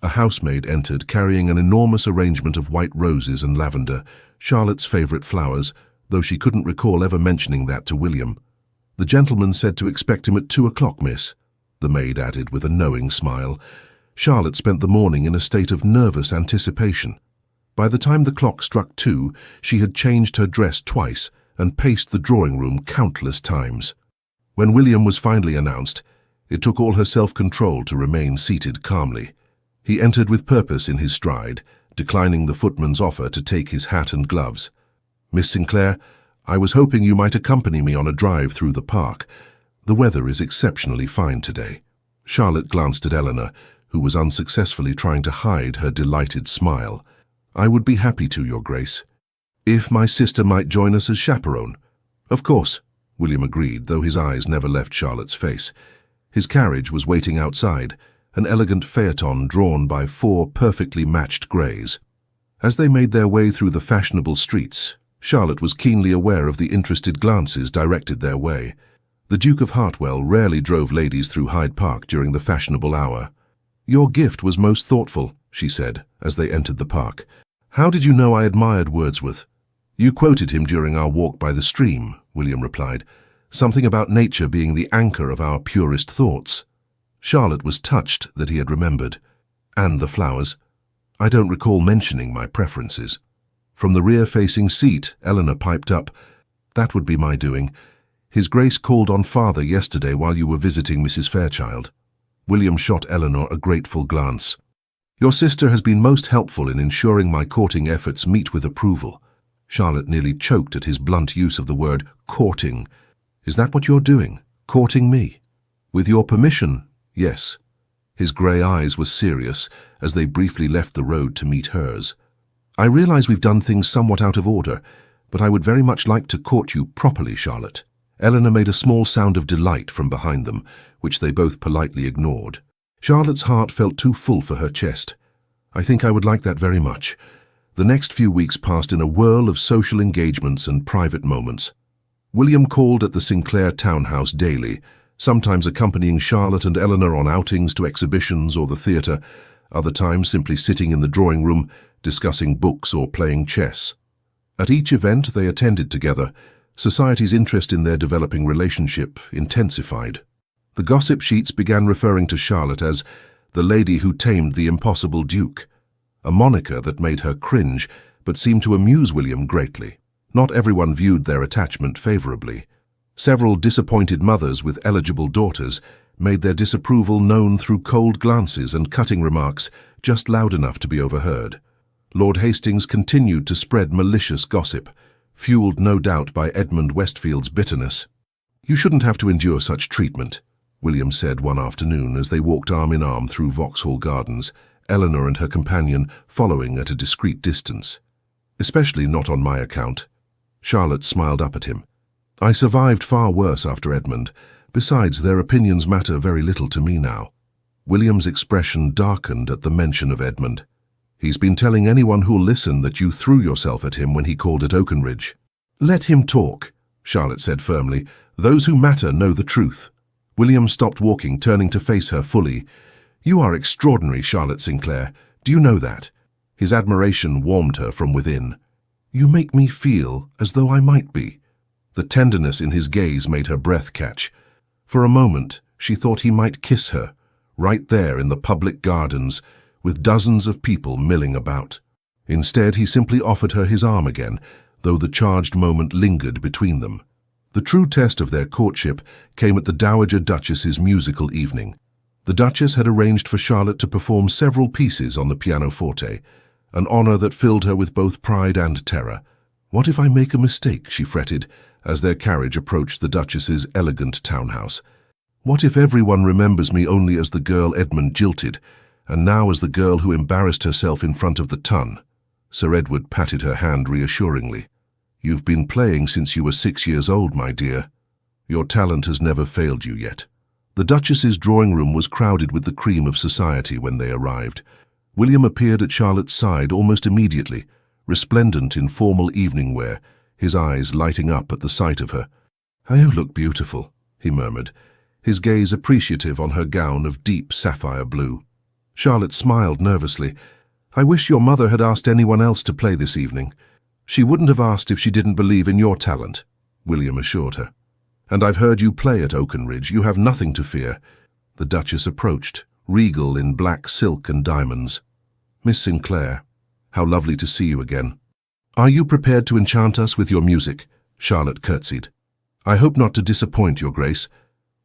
A housemaid entered, carrying an enormous arrangement of white roses and lavender, Charlotte's favourite flowers, though she couldn't recall ever mentioning that to William. "The gentleman said to expect him at 2 o'clock, miss," the maid added with a knowing smile. Charlotte spent the morning in a state of nervous anticipation. By the time the clock struck 2, she had changed her dress twice and paced the drawing-room countless times. When William was finally announced, it took all her self-control to remain seated calmly. He entered with purpose in his stride, declining the footman's offer to take his hat and gloves. "Miss Sinclair, I was hoping you might accompany me on a drive through the park. The weather is exceptionally fine today." Charlotte glanced at Eleanor, who was unsuccessfully trying to hide her delighted smile. "I would be happy to, Your Grace. If my sister might join us as chaperone." "Of course," William agreed, though his eyes never left Charlotte's face. His carriage was waiting outside, an elegant phaeton drawn by 4 perfectly matched greys. As they made their way through the fashionable streets, Charlotte was keenly aware of the interested glances directed their way. The Duke of Hartwell rarely drove ladies through Hyde Park during the fashionable hour. "Your gift was most thoughtful," she said, as they entered the park. "How did you know I admired Wordsworth?" "You quoted him during our walk by the stream," William replied. "Something about nature being the anchor of our purest thoughts." Charlotte was touched that he had remembered. "And the flowers. I don't recall mentioning my preferences." From the rear-facing seat, Eleanor piped up, "That would be my doing. His Grace called on Father yesterday while you were visiting Mrs. Fairchild." William shot Eleanor a grateful glance. "Your sister has been most helpful in ensuring my courting efforts meet with approval." Charlotte nearly choked at his blunt use of the word courting. "Is that what you're doing? Courting me?" "With your permission, yes." His grey eyes were serious as they briefly left the road to meet hers. "I realize we've done things somewhat out of order, but I would very much like to court you properly, Charlotte." Eleanor made a small sound of delight from behind them, which they both politely ignored. Charlotte's heart felt too full for her chest. "I think I would like that very much." The next few weeks passed in a whirl of social engagements and private moments. William called at the Sinclair townhouse daily, sometimes accompanying Charlotte and Eleanor on outings to exhibitions or the theatre, other times simply sitting in the drawing room, discussing books or playing chess. At each event they attended together, society's interest in their developing relationship intensified. The gossip sheets began referring to Charlotte as the lady who tamed the impossible Duke, a moniker that made her cringe but seemed to amuse William greatly. Not everyone viewed their attachment favourably. Several disappointed mothers with eligible daughters made their disapproval known through cold glances and cutting remarks just loud enough to be overheard. Lord Hastings continued to spread malicious gossip, fueled no doubt by Edmund Westfield's bitterness. "You shouldn't have to endure such treatment," William said one afternoon as they walked arm in arm through Vauxhall Gardens, Eleanor and her companion following at a discreet distance. "Especially not on my account." Charlotte smiled up at him. "I survived far worse after Edmund. Besides, their opinions matter very little to me now." William's expression darkened at the mention of Edmund. "He's been telling anyone who'll listen that you threw yourself at him when he called at Oakenridge." "Let him talk," Charlotte said firmly. "Those who matter know the truth." William stopped walking, turning to face her fully. "You are extraordinary, Charlotte Sinclair. Do you know that?" His admiration warmed her from within. "You make me feel as though I might be." The tenderness in his gaze made her breath catch. For a moment, she thought he might kiss her, right there in the public gardens, with dozens of people milling about. Instead, he simply offered her his arm again, though the charged moment lingered between them. The true test of their courtship came at the Dowager Duchess's musical evening. The Duchess had arranged for Charlotte to perform several pieces on the pianoforte, an honor that filled her with both pride and terror. "What if I make a mistake?" she fretted, as their carriage approached the Duchess's elegant townhouse. "What if everyone remembers me only as the girl Edmund jilted, and now as the girl who embarrassed herself in front of the Tun?" Sir Edward patted her hand reassuringly. "You've been playing since you were 6 years old, my dear. Your talent has never failed you yet." The Duchess's drawing-room was crowded with the cream of society when they arrived. William appeared at Charlotte's side almost immediately, resplendent in formal evening wear, his eyes lighting up at the sight of her. "You look beautiful," he murmured, his gaze appreciative on her gown of deep sapphire blue. Charlotte smiled nervously. "I wish your mother had asked anyone else to play this evening." "She wouldn't have asked if she didn't believe in your talent," William assured her. "And I've heard you play at Oakenridge. You have nothing to fear." The Duchess approached, regal in black silk and diamonds. "Miss Sinclair, how lovely to see you again. Are you prepared to enchant us with your music?" Charlotte curtsied. "I hope not to disappoint, Your Grace."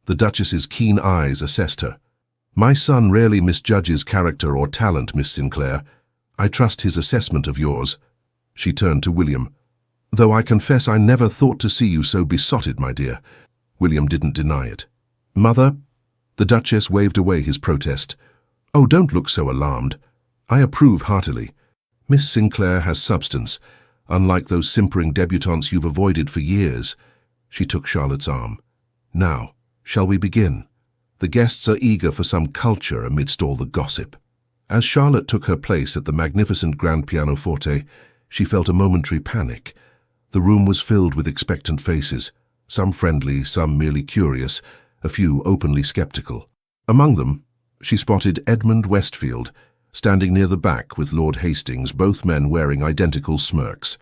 The Duchess's keen eyes assessed her. "My son rarely misjudges character or talent, Miss Sinclair. I trust his assessment of yours." She turned to William. "Though I confess I never thought to see you so besotted, my dear." William didn't deny it. "Mother?" The Duchess waved away his protest. "Oh, don't look so alarmed. I approve heartily. Miss Sinclair has substance, unlike those simpering debutantes you've avoided for years." She took Charlotte's arm. "Now, shall we begin? The guests are eager for some culture amidst all the gossip." As Charlotte took her place at the magnificent grand pianoforte, she felt a momentary panic. The room was filled with expectant faces, some friendly, some merely curious, a few openly skeptical. Among them, she spotted Edmund Westfield, standing near the back with Lord Hastings, both men wearing identical smirks.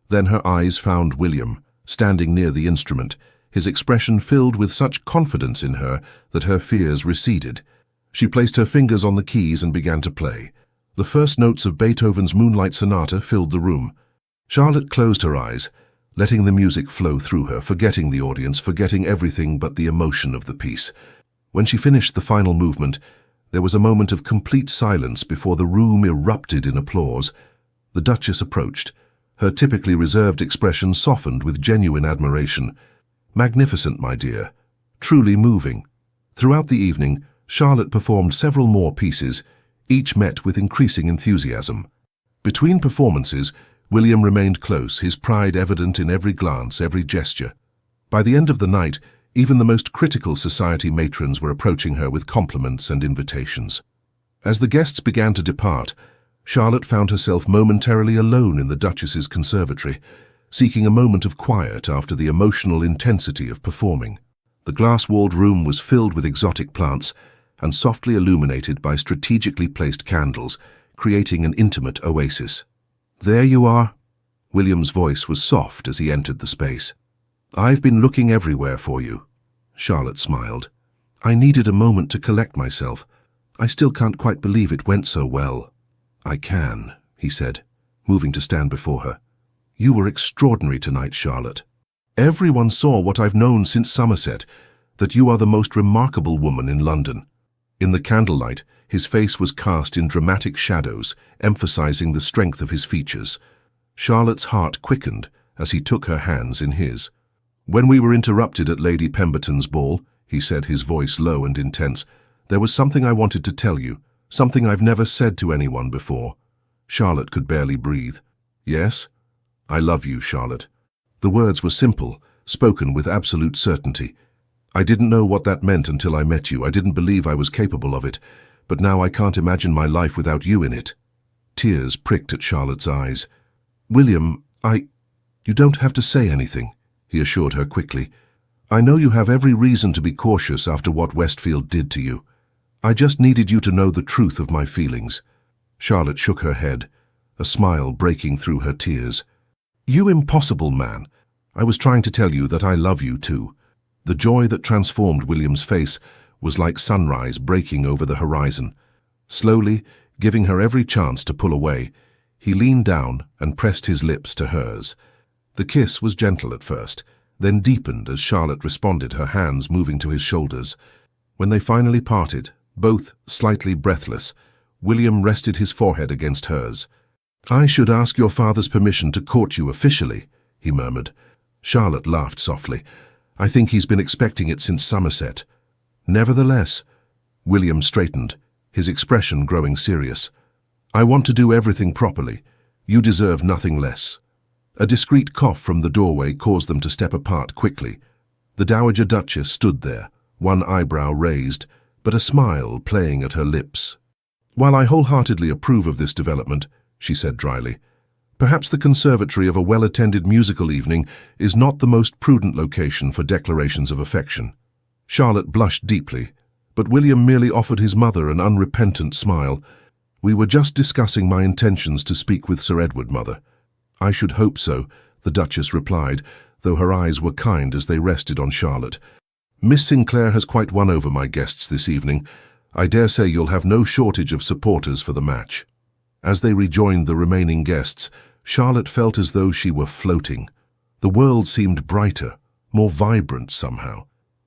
Then her eyes found William, standing near the instrument, his expression filled with such confidence in her that her fears receded. She placed her fingers on the keys and began to play. The first notes of Beethoven's Moonlight Sonata filled the room. Charlotte closed her eyes, letting the music flow through her, forgetting the audience, forgetting everything but the emotion of the piece. When she finished the final movement, there was a moment of complete silence before the room erupted in applause. The Duchess approached. Her typically reserved expression softened with genuine admiration. "Magnificent, my dear. Truly moving." Throughout the evening, Charlotte performed several more pieces, each met with increasing enthusiasm. Between performances, William remained close, his pride evident in every glance, every gesture. By the end of the night, even the most critical society matrons were approaching her with compliments and invitations. As the guests began to depart, Charlotte found herself momentarily alone in the Duchess's conservatory, seeking a moment of quiet after the emotional intensity of performing. The glass-walled room was filled with exotic plants and softly illuminated by strategically placed candles, creating an intimate oasis. "There you are." William's voice was soft as he entered the space. "I've been looking everywhere for you." Charlotte smiled. "I needed a moment to collect myself. I still can't quite believe it went so well." "I can," he said, moving to stand before her. "You were extraordinary tonight, Charlotte." Everyone saw what I've known since Somerset, that you are the most remarkable woman in London." In the candlelight, his face was cast in dramatic shadows, emphasizing the strength of his features. Charlotte's heart quickened as he took her hands in his. "When we were interrupted at Lady Pemberton's ball," he said, his voice low and intense, "there was something I wanted to tell you, something I've never said to anyone before." Charlotte could barely breathe. "Yes?" "I love you, Charlotte." The words were simple, spoken with absolute certainty. "I didn't know what that meant until I met you. I didn't believe I was capable of it, but now I can't imagine my life without you in it." Tears pricked at Charlotte's eyes. "William, You don't have to say anything," he assured her quickly. "I know you have every reason to be cautious after what Westfield did to you. I just needed you to know the truth of my feelings." Charlotte shook her head, a smile breaking through her tears. "You impossible man. I was trying to tell you that I love you too." The joy that transformed William's face was like sunrise breaking over the horizon. Slowly, giving her every chance to pull away, he leaned down and pressed his lips to hers. The kiss was gentle at first, then deepened as Charlotte responded, her hands moving to his shoulders. When they finally parted, both slightly breathless, William rested his forehead against hers. "I should ask your father's permission to court you officially," he murmured. Charlotte laughed softly. "I think he's been expecting it since Somerset." "Nevertheless," William straightened, his expression growing serious, "I want to do everything properly. You deserve nothing less." A discreet cough from the doorway caused them to step apart quickly. The Dowager Duchess stood there, one eyebrow raised, but a smile playing at her lips. "While I wholeheartedly approve of this development," she said dryly, "perhaps the conservatory of a well-attended musical evening is not the most prudent location for declarations of affection." Charlotte blushed deeply, but William merely offered his mother an unrepentant smile. "We were just discussing my intentions to speak with Sir Edward, Mother." "I should hope so," the Duchess replied, though her eyes were kind as they rested on Charlotte. "Miss Sinclair has quite won over my guests this evening. I dare say you'll have no shortage of supporters for the match." As they rejoined the remaining guests, Charlotte felt as though she were floating. The world seemed brighter, more vibrant somehow.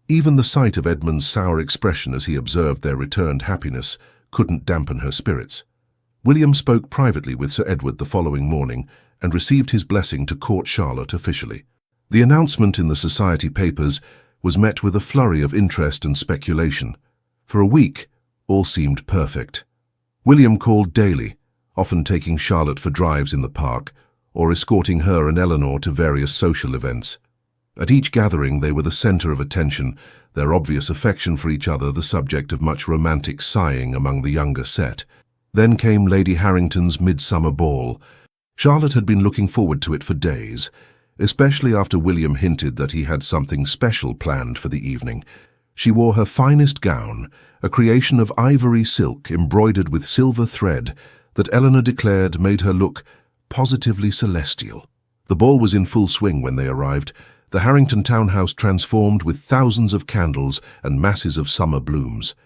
Even the sight of Edmund's sour expression as he observed their returned happiness couldn't dampen her spirits. William spoke privately with Sir Edward the following morning and received his blessing to court Charlotte officially. The announcement in the society papers was met with a flurry of interest and speculation. For a week, all seemed perfect. William called daily, often taking Charlotte for drives in the park or escorting her and Eleanor to various social events. At each gathering they were the center of attention, their obvious affection for each other the subject of much romantic sighing among the younger set. Then came Lady Harrington's midsummer ball. Charlotte had been looking forward to it for days, especially after William hinted that he had something special planned for the evening. She wore her finest gown, a creation of ivory silk embroidered with silver thread that Eleanor declared made her look positively celestial. The ball was in full swing when they arrived, the Harrington townhouse transformed with thousands of candles and masses of summer blooms.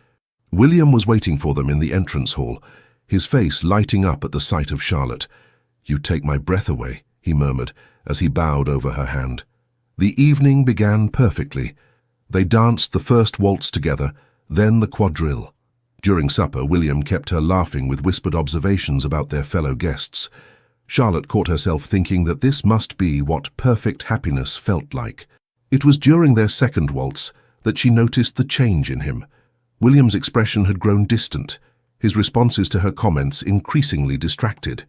William was waiting for them in the entrance hall, his face lighting up at the sight of Charlotte. "You take my breath away," he murmured as he bowed over her hand. The evening began perfectly. They danced the first waltz together, then the quadrille. During supper, William kept her laughing with whispered observations about their fellow guests. Charlotte caught herself thinking that this must be what perfect happiness felt like. It was during their second waltz that she noticed the change in him. William's expression had grown distant, his responses to her comments increasingly distracted.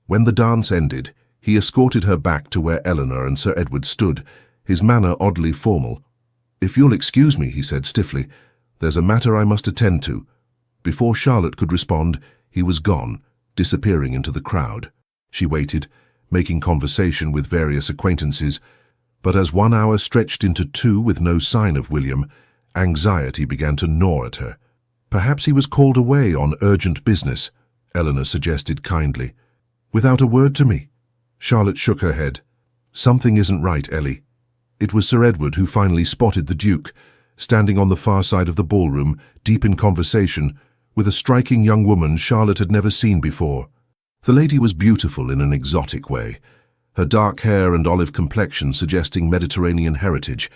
When the dance ended, he escorted her back to where Eleanor and Sir Edward stood, his manner oddly formal. "If you'll excuse me," he said stiffly, "there's a matter I must attend to." Before Charlotte could respond, he was gone, disappearing into the crowd. She waited, making conversation with various acquaintances, but as 1 hour stretched into 2 with no sign of William, anxiety began to gnaw at her. "Perhaps he was called away on urgent business," Eleanor suggested kindly. "Without a word to me?" Charlotte shook her head. "Something isn't right, Ellie." It was Sir Edward who finally spotted the Duke, standing on the far side of the ballroom, deep in conversation, with a striking young woman Charlotte had never seen before. The lady was beautiful in an exotic way. her dark hair and olive complexion suggesting Mediterranean heritage,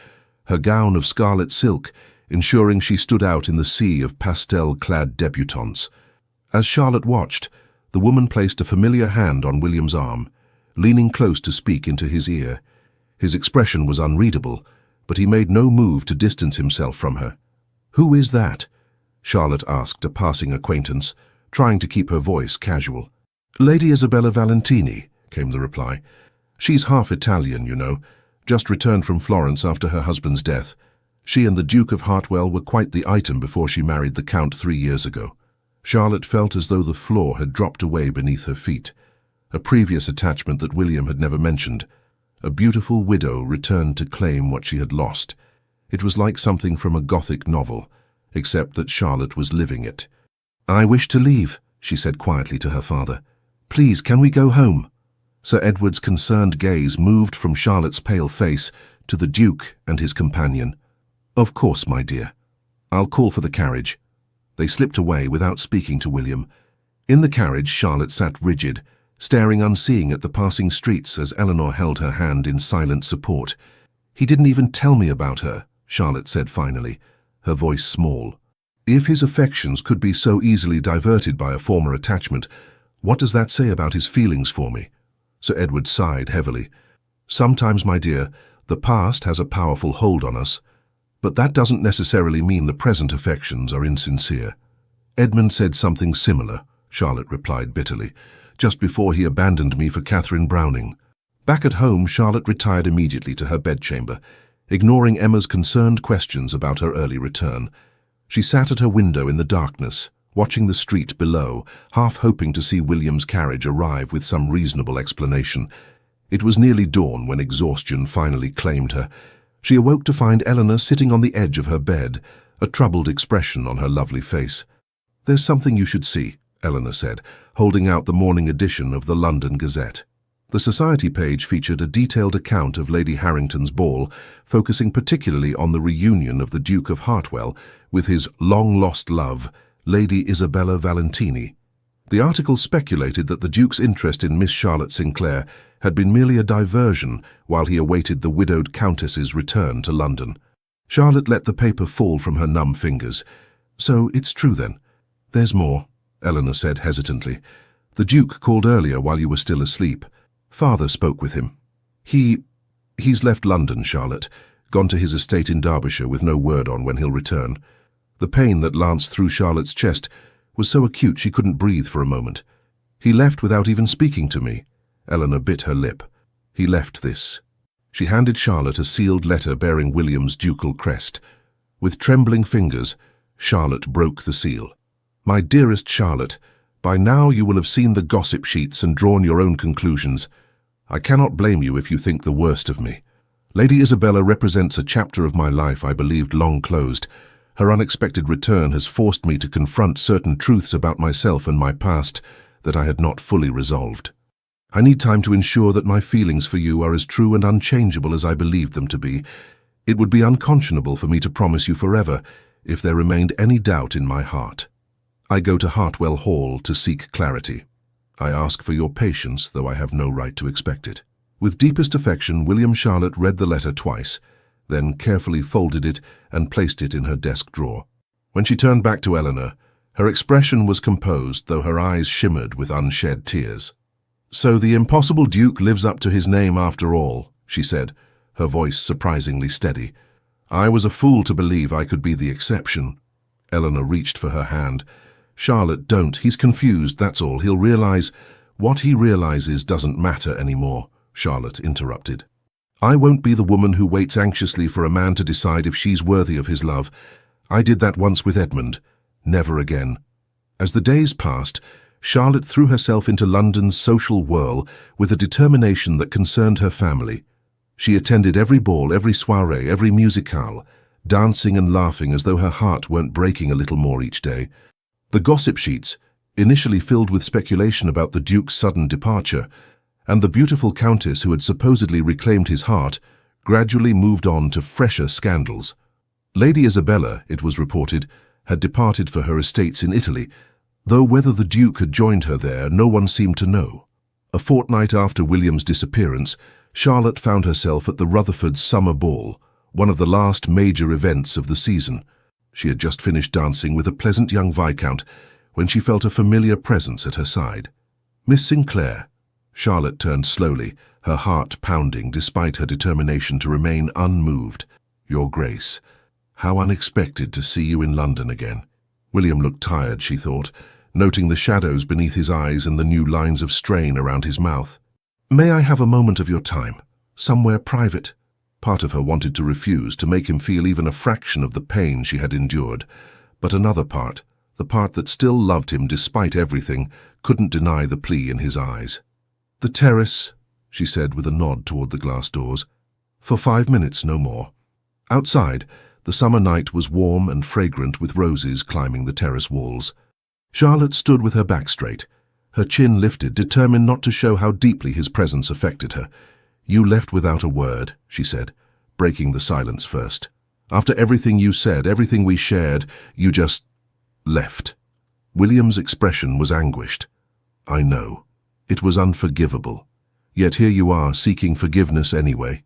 her gown of scarlet silk ensuring she stood out in the sea of pastel-clad debutantes. As Charlotte watched, the woman placed a familiar hand on William's arm, leaning close to speak into his ear. His expression was unreadable, but he made no move to distance himself from her. "Who is that?" Charlotte asked a passing acquaintance, trying to keep her voice casual. "Lady Isabella Valentini," came the reply. "She's half Italian, you know, just returned from Florence after her husband's death. She and the Duke of Hartwell were quite the item before she married the Count 3 years ago." Charlotte felt as though the floor had dropped away beneath her feet. A previous attachment that William had never mentioned. A beautiful widow returned to claim what she had lost. It was like something from a Gothic novel, except that Charlotte was living it. "I wish to leave," she said quietly to her father. "Please, can we go home?" Sir Edward's concerned gaze moved from Charlotte's pale face to the Duke and his companion. "Of course, my dear. I'll call for the carriage." They slipped away without speaking to William. In the carriage, Charlotte sat rigid, staring unseeing at the passing streets as Eleanor held her hand in silent support. "He didn't even tell me about her," Charlotte said finally, her voice small. "If his affections could be so easily diverted by a former attachment, what does that say about his feelings for me?" Sir Edward sighed heavily. "Sometimes, my dear, the past has a powerful hold on us, but that doesn't necessarily mean the present affections are insincere." "Edmund said something similar," Charlotte replied bitterly, "just before he abandoned me for Catherine Browning." Back at home, Charlotte retired immediately to her bedchamber, ignoring Emma's concerned questions about her early return. She sat at her window in the darkness, watching the street below, half hoping to see William's carriage arrive with some reasonable explanation. It was nearly dawn when exhaustion finally claimed her. She awoke to find Eleanor sitting on the edge of her bed, a troubled expression on her lovely face. "There's something you should see," Eleanor said, holding out the morning edition of the London Gazette. The society page featured a detailed account of Lady Harrington's ball, focusing particularly on the reunion of the Duke of Hartwell with his long-lost love, Lady Isabella Valentini. The article speculated that the Duke's interest in Miss Charlotte Sinclair had been merely a diversion while he awaited the widowed Countess's return to London. Charlotte let the paper fall from her numb fingers. "So it's true then. There's more," Eleanor said hesitantly. "The Duke called earlier while you were still asleep. Father spoke with him. He's left London, Charlotte, gone to his estate in Derbyshire with no word on when he'll return." The pain that lanced through Charlotte's chest was so acute she couldn't breathe for a moment. "He left without even speaking to me." Eleanor bit her lip. "He left this." She handed Charlotte a sealed letter bearing William's ducal crest. With trembling fingers, Charlotte broke the seal. "My dearest Charlotte, by now you will have seen the gossip sheets and drawn your own conclusions. I cannot blame you if you think the worst of me. Lady Isabella represents a chapter of my life I believed long closed. Her unexpected return has forced me to confront certain truths about myself and my past that I had not fully resolved. I need time to ensure that my feelings for you are as true and unchangeable as I believed them to be. It would be unconscionable for me to promise you forever if there remained any doubt in my heart. I go to Hartwell Hall to seek clarity. I ask for your patience, though I have no right to expect it." With deepest affection, William Charlotte read the letter twice, then carefully folded it and placed it in her desk drawer. When she turned back to Eleanor, her expression was composed, though her eyes shimmered with unshed tears. "So the impossible Duke lives up to his name after all," she said, her voice surprisingly steady. "I was a fool to believe I could be the exception." Eleanor reached for her hand. "Charlotte, don't. He's confused, that's all. He'll realize—" "What he realizes doesn't matter anymore," Charlotte interrupted. "I won't be the woman who waits anxiously for a man to decide if she's worthy of his love. I did that once with Edmund. Never again." As the days passed, Charlotte threw herself into London's social whirl with a determination that concerned her family. She attended every ball, every soirée, every musicale, dancing and laughing as though her heart weren't breaking a little more each day. The gossip sheets, initially filled with speculation about the Duke's sudden departure, and the beautiful Countess who had supposedly reclaimed his heart, gradually moved on to fresher scandals. Lady Isabella, it was reported, had departed for her estates in Italy, though whether the Duke had joined her there no one seemed to know. A fortnight after William's disappearance, Charlotte found herself at the Rutherford's summer ball, one of the last major events of the season. She had just finished dancing with a pleasant young viscount when she felt a familiar presence at her side. "Miss Sinclair." Charlotte turned slowly, her heart pounding despite her determination to remain unmoved. "Your Grace, how unexpected to see you in London again." William looked tired, she thought, noting the shadows beneath his eyes and the new lines of strain around his mouth. "May I have a moment of your time? Somewhere private?" Part of her wanted to refuse, to make him feel even a fraction of the pain she had endured. But another part, the part that still loved him despite everything, couldn't deny the plea in his eyes. "The terrace," she said with a nod toward the glass doors. "For 5 minutes, no more." Outside, the summer night was warm and fragrant with roses climbing the terrace walls. Charlotte stood with her back straight, her chin lifted, determined not to show how deeply his presence affected her. "You left without a word," she said, breaking the silence first. "After everything you said, everything we shared, you just left." William's expression was anguished. "I know. It was unforgivable. Yet here you are, seeking forgiveness anyway."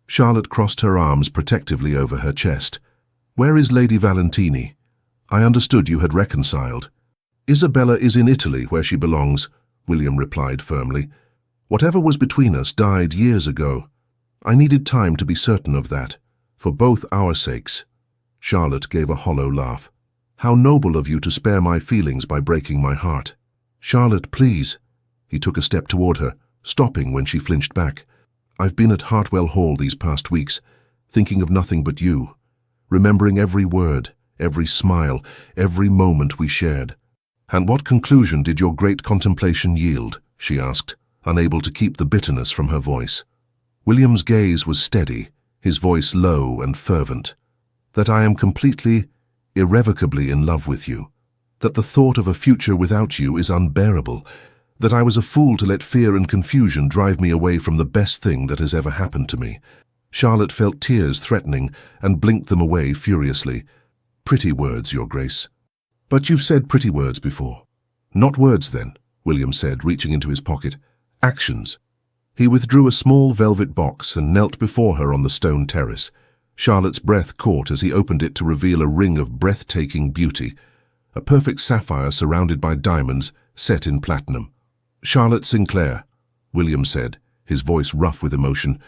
Charlotte crossed her arms protectively over her chest. "Where is Lady Valentini? I understood you had reconciled." "Isabella is in Italy, where she belongs," William replied firmly. "Whatever was between us died years ago. I needed time to be certain of that, for both our sakes." Charlotte gave a hollow laugh. "How noble of you to spare my feelings by breaking my heart." "Charlotte, please." He took a step toward her, stopping when she flinched back. "I've been at Hartwell Hall these past weeks, thinking of nothing but you, remembering every word, every smile, every moment we shared." "And what conclusion did your great contemplation yield?" she asked, unable to keep the bitterness from her voice. William's gaze was steady, his voice low and fervent. "That I am completely, irrevocably in love with you. That the thought of a future without you is unbearable. That I was a fool to let fear and confusion drive me away from the best thing that has ever happened to me." Charlotte felt tears threatening and blinked them away furiously. "Pretty words, Your Grace." "But you've said pretty words before." "Not words, then," William said, reaching into his pocket. "Actions." He withdrew a small velvet box and knelt before her on the stone terrace. Charlotte's breath caught as he opened it to reveal a ring of breathtaking beauty, a perfect sapphire surrounded by diamonds set in platinum. "Charlotte Sinclair," William said, his voice rough with emotion,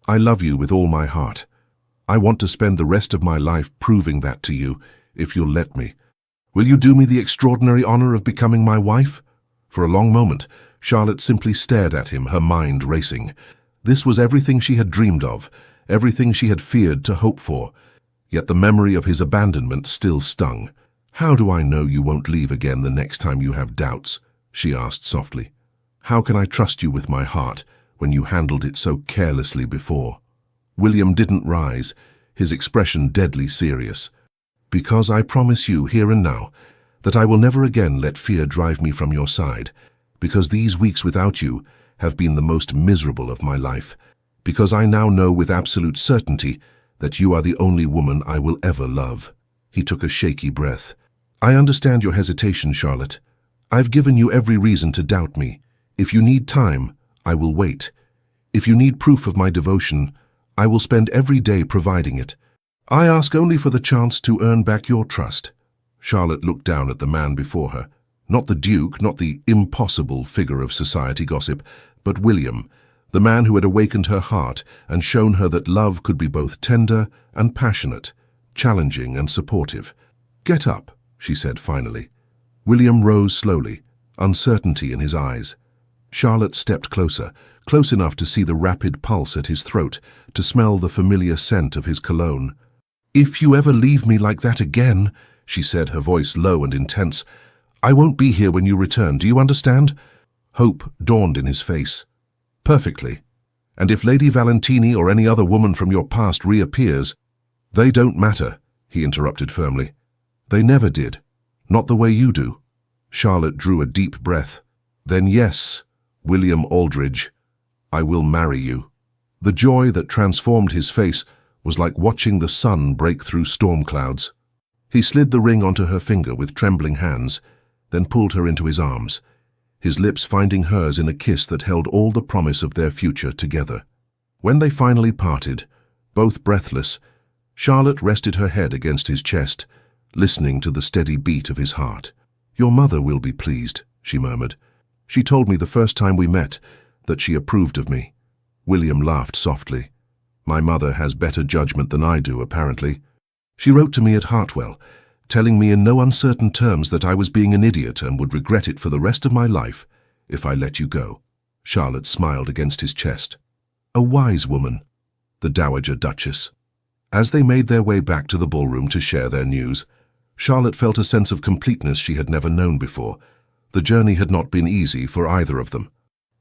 "I love you with all my heart. I want to spend the rest of my life proving that to you, if you'll let me. Will you do me the extraordinary honor of becoming my wife?" For a long moment, Charlotte simply stared at him, her mind racing. This was everything she had dreamed of, everything she had feared to hope for. Yet the memory of his abandonment still stung. "How do I know you won't leave again the next time you have doubts?" she asked softly. "How can I trust you with my heart when you handled it so carelessly before?" William didn't rise, his expression deadly serious. "Because I promise you here and now that I will never again let fear drive me from your side. Because these weeks without you have been the most miserable of my life. Because I now know with absolute certainty that you are the only woman I will ever love." He took a shaky breath. "I understand your hesitation, Charlotte. I've given you every reason to doubt me. If you need time, I will wait. If you need proof of my devotion, I will spend every day providing it. I ask only for the chance to earn back your trust." Charlotte looked down at the man before her. Not the Duke, not the impossible figure of society gossip, but William, the man who had awakened her heart and shown her that love could be both tender and passionate, challenging and supportive. "Get up," she said finally. William rose slowly, uncertainty in his eyes. Charlotte stepped closer, close enough to see the rapid pulse at his throat, to smell the familiar scent of his cologne. "If you ever leave me like that again," she said, her voice low and intense, "I won't be here when you return, do you understand?" Hope dawned in his face. "Perfectly. And if Lady Valentini or any other woman from your past reappears—" "They don't matter," he interrupted firmly. "They never did. Not the way you do." Charlotte drew a deep breath. "Then yes, William Aldridge, I will marry you." The joy that transformed his face was like watching the sun break through storm clouds. He slid the ring onto her finger with trembling hands, then pulled her into his arms. his lips finding hers in a kiss that held all the promise of their future together. When they finally parted, both breathless, Charlotte rested her head against his chest, listening to the steady beat of his heart. "Your mother will be pleased," she murmured. "She told me the first time we met that she approved of me." William laughed softly. "My mother has better judgment than I do, apparently. She wrote to me at Hartwell, telling me in no uncertain terms that I was being an idiot and would regret it for the rest of my life if I let you go." Charlotte smiled against his chest. "A wise woman, the Dowager Duchess." As they made their way back to the ballroom to share their news, Charlotte felt a sense of completeness she had never known before. The journey had not been easy for either of them.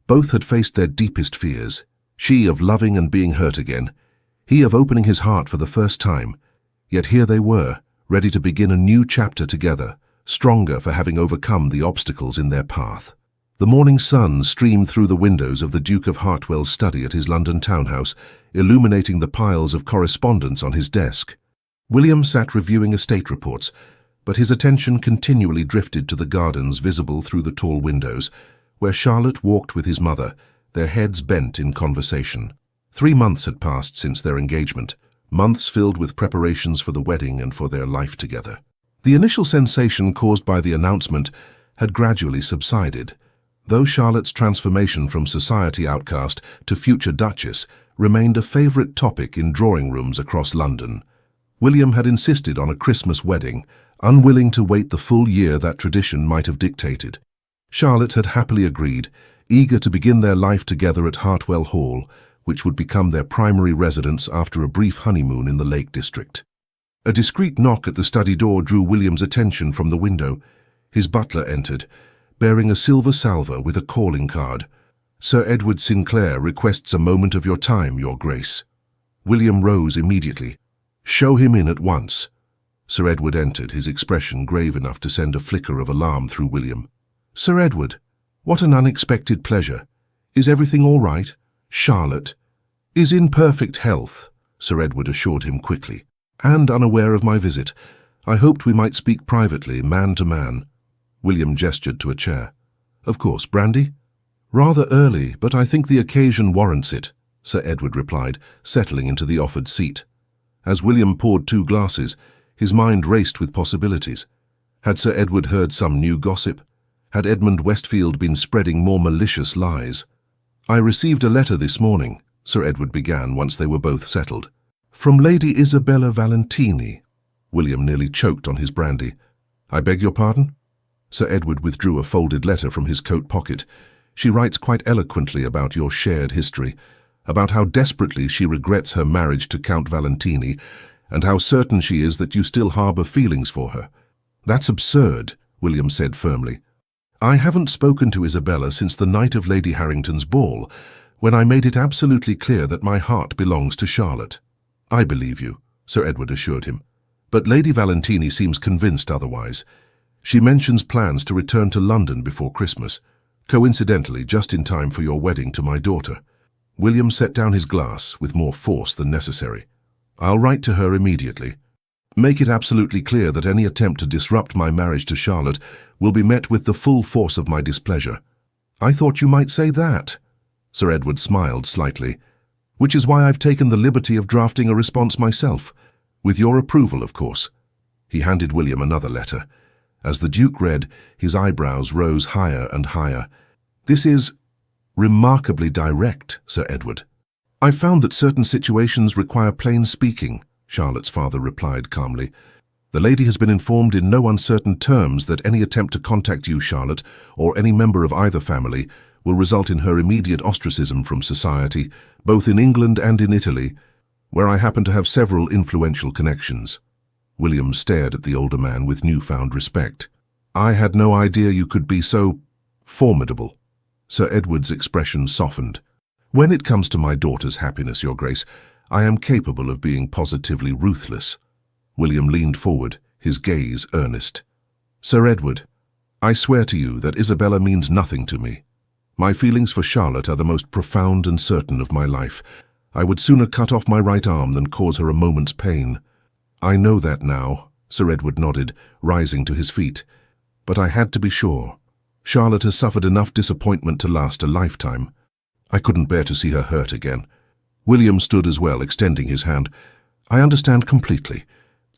Both had faced their deepest fears, she of loving and being hurt again, he of opening his heart for the first time. Yet here they were, ready to begin a new chapter together, stronger for having overcome the obstacles in their path. The morning sun streamed through the windows of the Duke of Hartwell's study at his London townhouse, illuminating the piles of correspondence on his desk. William sat reviewing estate reports, but his attention continually drifted to the gardens visible through the tall windows, where Charlotte walked with his mother, their heads bent in conversation. 3 months had passed since their engagement, months filled with preparations for the wedding and for their life together. The initial sensation caused by the announcement had gradually subsided, though Charlotte's transformation from society outcast to future duchess remained a favourite topic in drawing rooms across London. William had insisted on a Christmas wedding, unwilling to wait the full year that tradition might have dictated. Charlotte had happily agreed, eager to begin their life together at Hartwell Hall, which would become their primary residence after a brief honeymoon in the Lake District. A discreet knock at the study door drew William's attention from the window. His butler entered, bearing a silver salver with a calling card. "Sir Edward Sinclair requests a moment of your time, Your Grace." William rose immediately. "Show him in at once." Sir Edward entered, his expression grave enough to send a flicker of alarm through William. "Sir Edward, what an unexpected pleasure. Is everything all right?" "Charlotte is in perfect health," Sir Edward assured him quickly, "and unaware of my visit. I hoped we might speak privately, man to man." William gestured to a chair. "Of course, brandy?" "Rather early, but I think the occasion warrants it," Sir Edward replied, settling into the offered seat. As William poured 2 glasses, his mind raced with possibilities. Had Sir Edward heard some new gossip? Had Edmund Westfield been spreading more malicious lies? "I received a letter this morning," Sir Edward began once they were both settled. "From Lady Isabella Valentini." William nearly choked on his brandy. "I beg your pardon?" Sir Edward withdrew a folded letter from his coat pocket. "She writes quite eloquently about your shared history, about how desperately she regrets her marriage to Count Valentini, and how certain she is that you still harbour feelings for her." "That's absurd," William said firmly. "I haven't spoken to Isabella since the night of Lady Harrington's ball, when I made it absolutely clear that my heart belongs to Charlotte." "I believe you," Sir Edward assured him. "But Lady Valentini seems convinced otherwise. She mentions plans to return to London before Christmas, coincidentally just in time for your wedding to my daughter." William set down his glass with more force than necessary. "I'll write to her immediately. Make it absolutely clear that any attempt to disrupt my marriage to Charlotte will be met with the full force of my displeasure." "I thought you might say that." Sir Edward smiled slightly. "Which is why I've taken the liberty of drafting a response myself. With your approval, of course." He handed William another letter. As the Duke read, his eyebrows rose higher and higher. "This is remarkably direct, Sir Edward." "I've found that certain situations require plain speaking," Charlotte's father replied calmly. "The lady has been informed in no uncertain terms that any attempt to contact you, Charlotte, or any member of either family, will result in her immediate ostracism from society, both in England and in Italy, where I happen to have several influential connections." William stared at the older man with newfound respect. "I had no idea you could be so formidable." Sir Edward's expression softened. "When it comes to my daughter's happiness, Your Grace, I am capable of being positively ruthless." William leaned forward, his gaze earnest. "Sir Edward, I swear to you that Isabella means nothing to me. My feelings for Charlotte are the most profound and certain of my life. I would sooner cut off my right arm than cause her a moment's pain." "I know that now," Sir Edward nodded, rising to his feet. "But I had to be sure. Charlotte has suffered enough disappointment to last a lifetime. I couldn't bear to see her hurt again. William stood as well, extending his hand. I understand completely,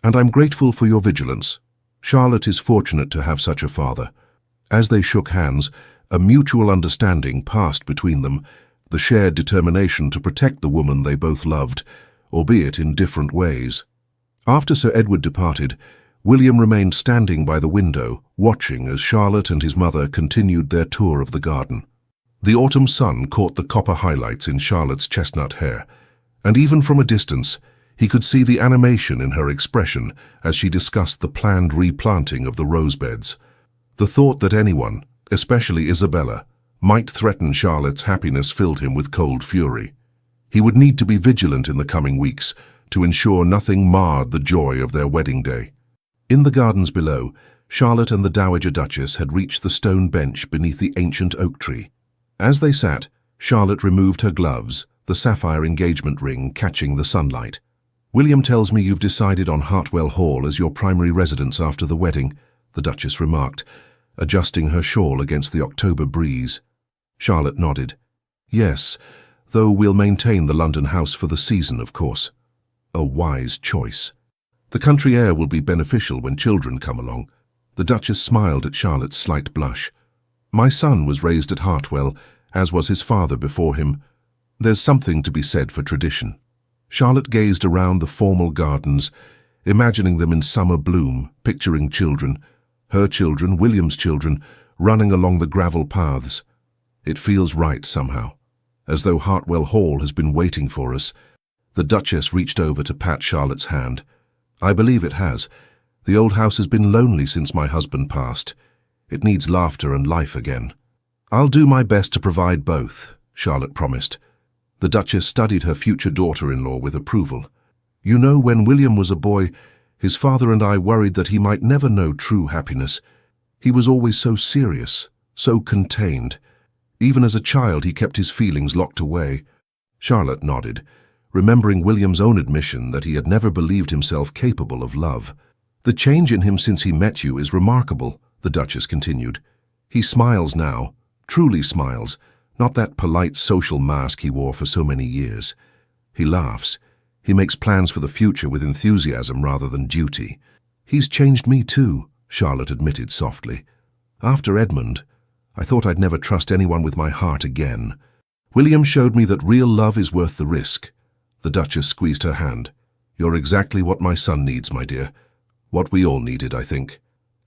and I'm grateful for your vigilance. Charlotte is fortunate to have such a father. As they shook hands, a mutual understanding passed between them, the shared determination to protect the woman they both loved, albeit in different ways. After Sir Edward departed, William remained standing by the window, watching as Charlotte and his mother continued their tour of the garden. The autumn sun caught the copper highlights in Charlotte's chestnut hair, and even from a distance, he could see the animation in her expression as she discussed the planned replanting of the rose beds. The thought that anyone, especially Isabella, might threaten Charlotte's happiness filled him with cold fury. He would need to be vigilant in the coming weeks to ensure nothing marred the joy of their wedding day. In the gardens below, Charlotte and the Dowager Duchess had reached the stone bench beneath the ancient oak tree. As they sat, Charlotte removed her gloves, the sapphire engagement ring catching the sunlight. "William tells me you've decided on Hartwell Hall as your primary residence after the wedding," the Duchess remarked, adjusting her shawl against the October breeze. Charlotte nodded. "Yes, though we'll maintain the London house for the season, of course." A wise choice. "The country air will be beneficial when children come along." The Duchess smiled at Charlotte's slight blush. "My son was raised at Hartwell, as was his father before him. There's something to be said for tradition." Charlotte gazed around the formal gardens, imagining them in summer bloom, picturing children, her children, William's children, running along the gravel paths. It feels right somehow, as though Hartwell Hall has been waiting for us. The Duchess reached over to pat Charlotte's hand. "I believe it has. The old house has been lonely since my husband passed. It needs laughter and life again." "I'll do my best to provide both," Charlotte promised. The Duchess studied her future daughter-in-law with approval. "You know, when William was a boy, his father and I worried that he might never know true happiness. He was always so serious, so contained. Even as a child, he kept his feelings locked away." Charlotte nodded, remembering William's own admission that he had never believed himself capable of love. "The change in him since he met you is remarkable," the Duchess continued. "He smiles now, truly smiles, not that polite social mask he wore for so many years. He laughs. He makes plans for the future with enthusiasm rather than duty." "He's changed me too," Charlotte admitted softly. "After Edmund, I thought I'd never trust anyone with my heart again. William showed me that real love is worth the risk." The Duchess squeezed her hand. "You're exactly what my son needs, my dear. What we all needed, I think."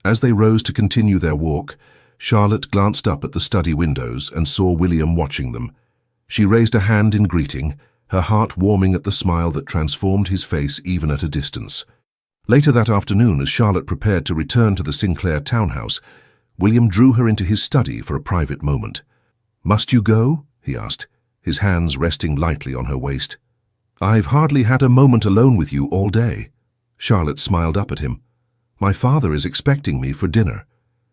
As they rose to continue their walk, Charlotte glanced up at the study windows and saw William watching them. She raised a hand in greeting, her heart warming at the smile that transformed his face even at a distance. Later that afternoon, as Charlotte prepared to return to the Sinclair townhouse, William drew her into his study for a private moment. "Must you go?" he asked, his hands resting lightly on her waist. "I've hardly had a moment alone with you all day." Charlotte smiled up at him. "My father is expecting me for dinner,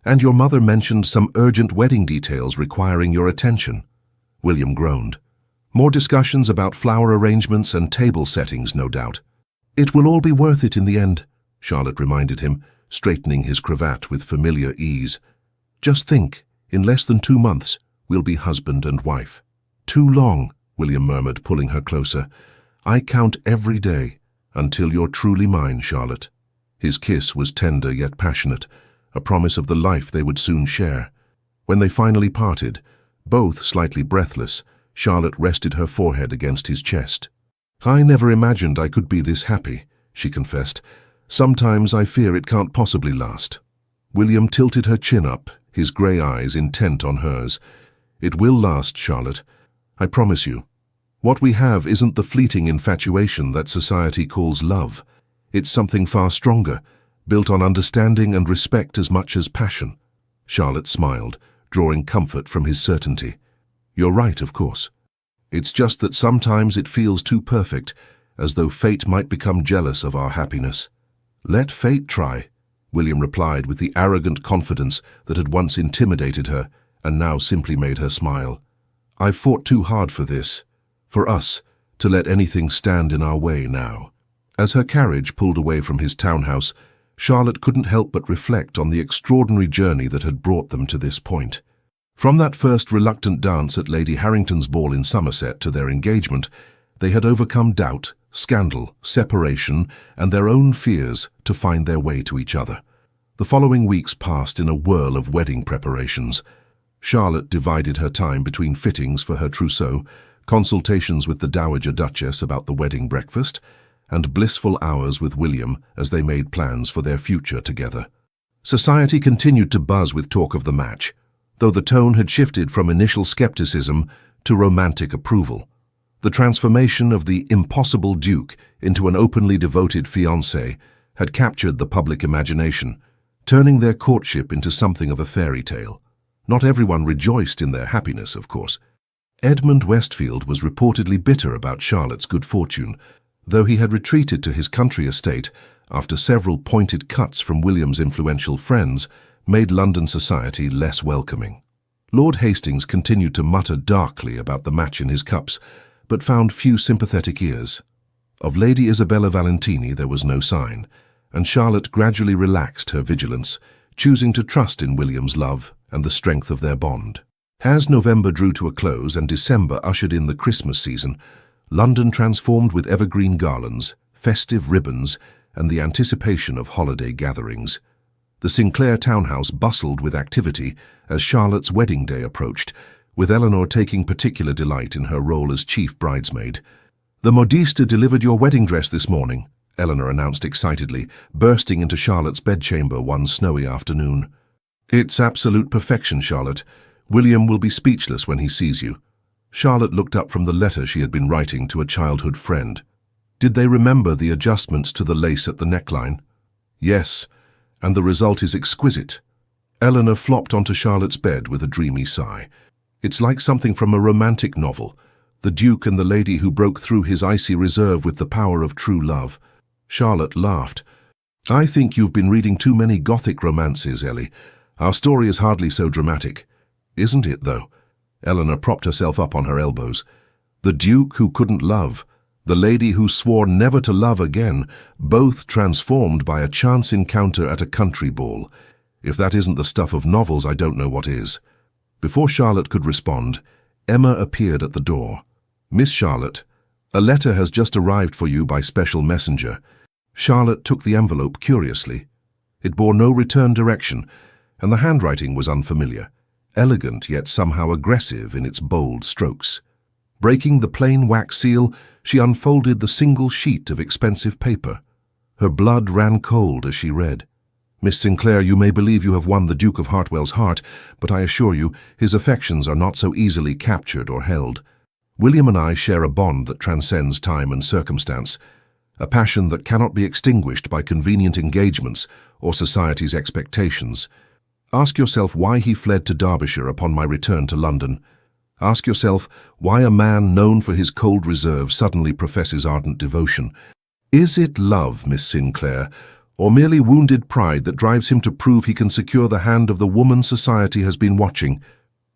and your mother mentioned some urgent wedding details requiring your attention." William groaned. "More discussions about flower arrangements and table settings, no doubt." "It will all be worth it in the end," Charlotte reminded him, straightening his cravat with familiar ease. "Just think, in less than 2 months, we'll be husband and wife." "Too long," William murmured, pulling her closer. "I count every day until you're truly mine, Charlotte." His kiss was tender yet passionate, a promise of the life they would soon share. When they finally parted, both slightly breathless, Charlotte rested her forehead against his chest. "I never imagined I could be this happy," she confessed. "Sometimes I fear it can't possibly last." William tilted her chin up, his grey eyes intent on hers. "It will last, Charlotte. I promise you. What we have isn't the fleeting infatuation that society calls love. It's something far stronger, built on understanding and respect as much as passion." Charlotte smiled, drawing comfort from his certainty. "You're right, of course. It's just that sometimes it feels too perfect, as though fate might become jealous of our happiness." "Let fate try," William replied with the arrogant confidence that had once intimidated her and now simply made her smile. "I've fought too hard for this, for us, to let anything stand in our way now." As her carriage pulled away from his townhouse, Charlotte couldn't help but reflect on the extraordinary journey that had brought them to this point. From that first reluctant dance at Lady Harrington's ball in Somerset to their engagement, they had overcome doubt, scandal, separation, and their own fears to find their way to each other. The following weeks passed in a whirl of wedding preparations. Charlotte divided her time between fittings for her trousseau, consultations with the Dowager Duchess about the wedding breakfast, and blissful hours with William as they made plans for their future together. Society continued to buzz with talk of the match, though the tone had shifted from initial skepticism to romantic approval. The transformation of the impossible Duke into an openly devoted fiancé had captured the public imagination, turning their courtship into something of a fairy tale. Not everyone rejoiced in their happiness, of course. Edmund Westfield was reportedly bitter about Charlotte's good fortune, though he had retreated to his country estate after several pointed cuts from William's influential friends made London society less welcoming. Lord Hastings continued to mutter darkly about the match in his cups, but found few sympathetic ears. Of Lady Isabella Valentini there was no sign, and Charlotte gradually relaxed her vigilance, choosing to trust in William's love and the strength of their bond. As November drew to a close and December ushered in the Christmas season, London transformed with evergreen garlands, festive ribbons, and the anticipation of holiday gatherings. The Sinclair townhouse bustled with activity as Charlotte's wedding day approached, with Eleanor taking particular delight in her role as chief bridesmaid. "The modiste delivered your wedding dress this morning," Eleanor announced excitedly, bursting into Charlotte's bedchamber one snowy afternoon. "It's absolute perfection, Charlotte. William will be speechless when he sees you." Charlotte looked up from the letter she had been writing to a childhood friend. Did they remember the adjustments to the lace at the neckline? Yes, and the result is exquisite. Eleanor flopped onto Charlotte's bed with a dreamy sigh. It's like something from a romantic novel, the Duke and the lady who broke through his icy reserve with the power of true love. Charlotte laughed. "I think you've been reading too many Gothic romances, Ellie. Our story is hardly so dramatic." "Isn't it, though?" Eleanor propped herself up on her elbows. The Duke who couldn't love, the lady who swore never to love again, both transformed by a chance encounter at a country ball. If that isn't the stuff of novels, I don't know what is. Before Charlotte could respond, Emma appeared at the door. "Miss Charlotte, a letter has just arrived for you by special messenger." Charlotte took the envelope curiously. It bore no return direction, and the handwriting was unfamiliar, elegant yet somehow aggressive in its bold strokes. Breaking the plain wax seal, she unfolded the single sheet of expensive paper. Her blood ran cold as she read. "Miss Sinclair, you may believe you have won the Duke of Hartwell's heart, but I assure you his affections are not so easily captured or held. William and I share a bond that transcends time and circumstance, a passion that cannot be extinguished by convenient engagements or society's expectations. Ask yourself why he fled to Derbyshire upon my return to London. Ask yourself why a man known for his cold reserve suddenly professes ardent devotion. Is it love, Miss Sinclair, or merely wounded pride that drives him to prove he can secure the hand of the woman society has been watching?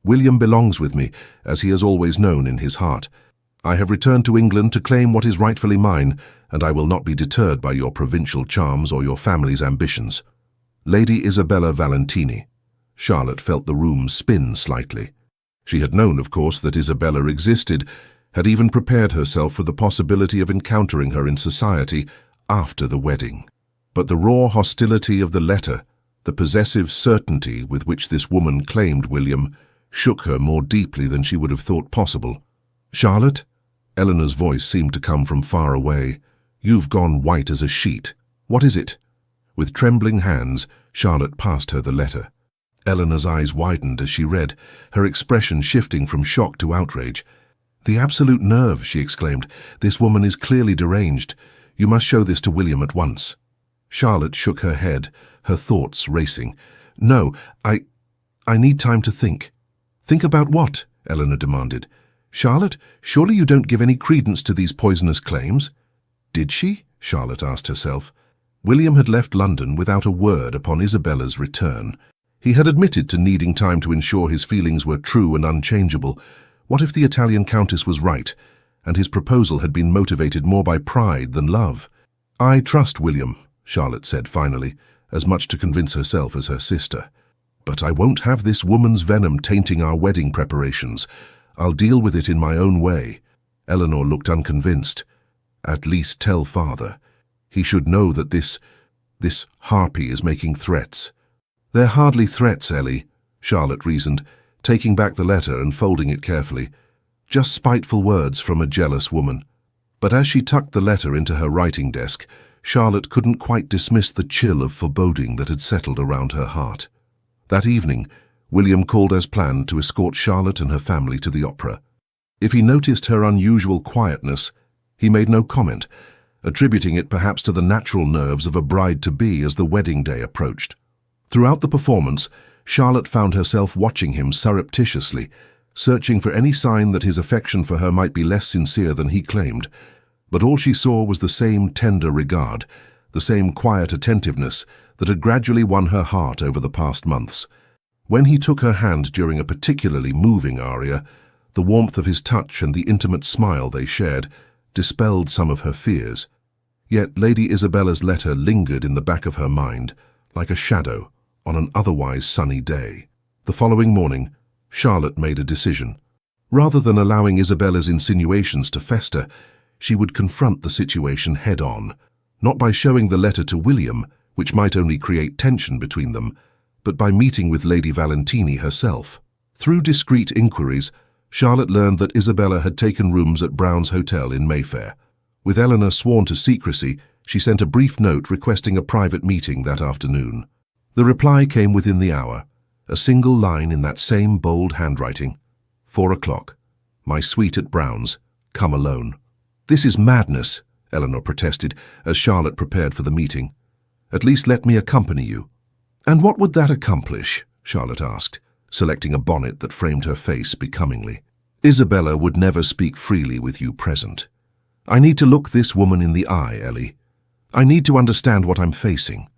William belongs with me, as he has always known in his heart. I have returned to England to claim what is rightfully mine, and I will not be deterred by your provincial charms or your family's ambitions. Lady Isabella Valentini." Charlotte felt the room spin slightly. She had known, of course, that Isabella existed, had even prepared herself for the possibility of encountering her in society after the wedding. But the raw hostility of the letter, the possessive certainty with which this woman claimed William, shook her more deeply than she would have thought possible. "Charlotte?" Eleanor's voice seemed to come from far away. "You've gone white as a sheet. What is it?" With trembling hands, Charlotte passed her the letter. Eleanor's eyes widened as she read, her expression shifting from shock to outrage. "The absolute nerve," she exclaimed. "This woman is clearly deranged. You must show this to William at once." Charlotte shook her head, her thoughts racing. "No, I need time to think." "Think about what?" Eleanor demanded. "Charlotte, surely you don't give any credence to these poisonous claims?" Did she? Charlotte asked herself. William had left London without a word upon Isabella's return. He had admitted to needing time to ensure his feelings were true and unchangeable. What if the Italian countess was right, and his proposal had been motivated more by pride than love? "I trust William," Charlotte said finally. as much to convince herself as her sister. "But I won't have this woman's venom tainting our wedding preparations. I'll deal with it in my own way." Eleanor looked unconvinced. "At least tell father. He should know that this harpy is making threats." "They're hardly threats, Ellie," Charlotte reasoned, taking back the letter and folding it carefully. "Just spiteful words from a jealous woman." But as she tucked the letter into her writing desk, Charlotte couldn't quite dismiss the chill of foreboding that had settled around her heart. That evening, William called as planned to escort Charlotte and her family to the opera. If he noticed her unusual quietness, he made no comment, attributing it perhaps to the natural nerves of a bride-to-be as the wedding day approached. Throughout the performance, Charlotte found herself watching him surreptitiously, searching for any sign that his affection for her might be less sincere than he claimed. But all she saw was the same tender regard, the same quiet attentiveness that had gradually won her heart over the past months. When he took her hand during a particularly moving aria, the warmth of his touch and the intimate smile they shared dispelled some of her fears. Yet Lady Isabella's letter lingered in the back of her mind, like a shadow on an otherwise sunny day. The following morning, Charlotte made a decision. Rather than allowing Isabella's insinuations to fester, she would confront the situation head-on, not by showing the letter to William, which might only create tension between them, but by meeting with Lady Valentini herself. Through discreet inquiries, Charlotte learned that Isabella had taken rooms at Brown's Hotel in Mayfair. With Eleanor sworn to secrecy, she sent a brief note requesting a private meeting that afternoon. The reply came within the hour, a single line in that same bold handwriting. 4 o'clock. My suite at Brown's. Come alone. "This is madness," Eleanor protested as Charlotte prepared for the meeting. "At least let me accompany you." "And what would that accomplish?" Charlotte asked, selecting a bonnet that framed her face becomingly. "Isabella would never speak freely with you present. I need to look this woman in the eye, Ellie. I need to understand what I'm facing.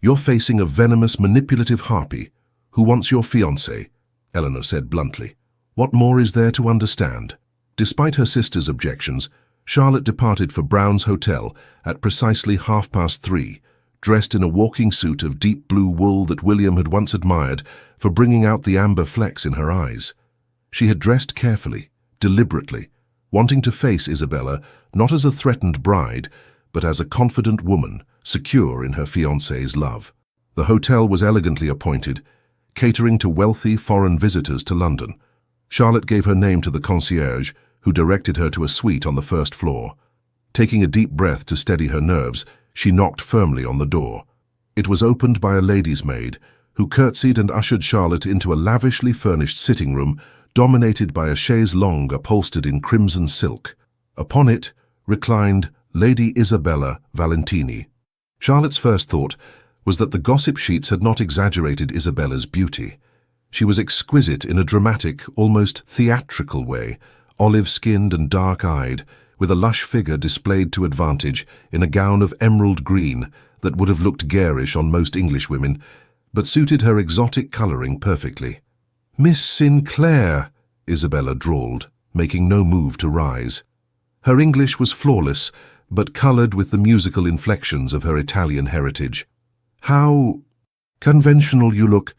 You're facing a venomous, manipulative harpy who wants your fiancé," Eleanor said bluntly. "What more is there to understand?" Despite her sister's objections, Charlotte departed for Brown's Hotel at precisely 3:30, dressed in a walking suit of deep blue wool that William had once admired for bringing out the amber flecks in her eyes. She had dressed carefully, deliberately, wanting to face Isabella not as a threatened bride, but as a confident woman, secure in her fiancé's love. The hotel was elegantly appointed, catering to wealthy foreign visitors to London. Charlotte gave her name to the concierge, who directed her to a suite on the first floor. Taking a deep breath to steady her nerves, she knocked firmly on the door. It was opened by a lady's maid, who curtsied and ushered Charlotte into a lavishly furnished sitting room dominated by a chaise longue upholstered in crimson silk. Upon it reclined Lady Isabella Valentini. Charlotte's first thought was that the gossip sheets had not exaggerated Isabella's beauty. She was exquisite in a dramatic, almost theatrical way, olive-skinned and dark-eyed, with a lush figure displayed to advantage in a gown of emerald green that would have looked garish on most English women, but suited her exotic colouring perfectly. "Miss Sinclair," Isabella drawled, making no move to rise. Her English was flawless, but coloured with the musical inflections of her Italian heritage. "How conventional you look."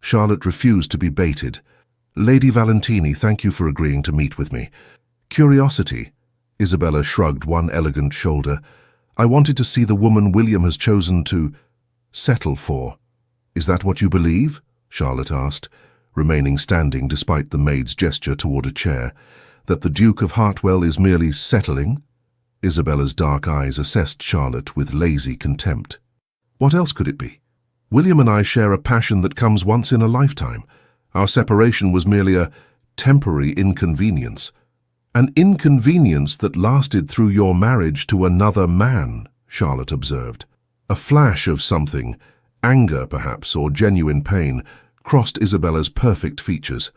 Charlotte refused to be baited. "Lady Valentini, thank you for agreeing to meet with me. Curiosity." Isabella shrugged one elegant shoulder. "I wanted to see the woman William has chosen to settle for." "Is that what you believe?" Charlotte asked, remaining standing despite the maid's gesture toward a chair. "That the Duke of Hartwell is merely settling?" Isabella's dark eyes assessed Charlotte with lazy contempt. "What else could it be? William and I share a passion that comes once in a lifetime. Our separation was merely a temporary inconvenience." "An inconvenience that lasted through your marriage to another man," Charlotte observed. A flash of something, anger perhaps, or genuine pain, crossed Isabella's perfect features.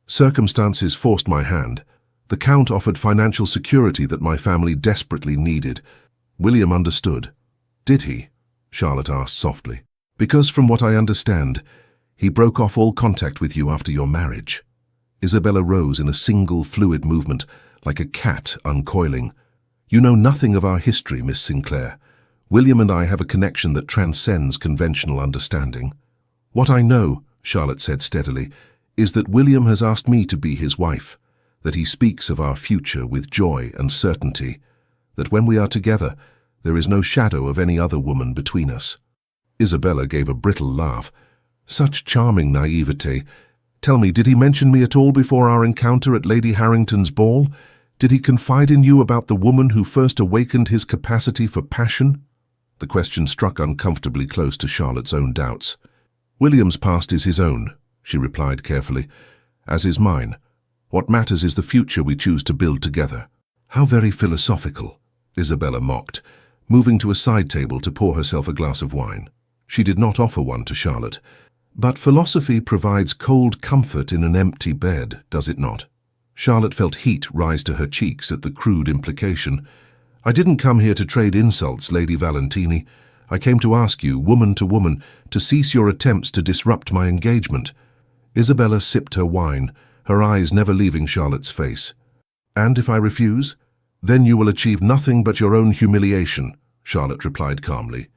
"Circumstances forced my hand. The Count offered financial security that my family desperately needed. William understood." "Did he?" Charlotte asked softly. "Because from what I understand, he broke off all contact with you after your marriage." Isabella rose in a single fluid movement, like a cat uncoiling. "You know nothing of our history, Miss Sinclair. William and I have a connection that transcends conventional understanding. What I know, Charlotte said steadily, is that William has asked me to be his wife, that he speaks of our future with joy and certainty, that when we are together, there is no shadow of any other woman between us. Isabella gave a brittle laugh. Such charming naivete. Tell me, did he mention me at all before our encounter at Lady Harrington's ball? Did he confide in you about the woman who first awakened his capacity for passion? The question struck uncomfortably close to Charlotte's own doubts. William's past is his own, she replied carefully, as is mine. What matters is the future we choose to build together. How very philosophical, Isabella mocked, moving to a side table to pour herself a glass of wine. She did not offer one to Charlotte. But philosophy provides cold comfort in an empty bed, does it not? Charlotte felt heat rise to her cheeks at the crude implication. I didn't come here to trade insults, Lady Valentini. I came to ask you, woman to woman, to cease your attempts to disrupt my engagement. Isabella sipped her wine, her eyes never leaving Charlotte's face. And if I refuse? Then you will achieve nothing but your own humiliation, Charlotte replied calmly.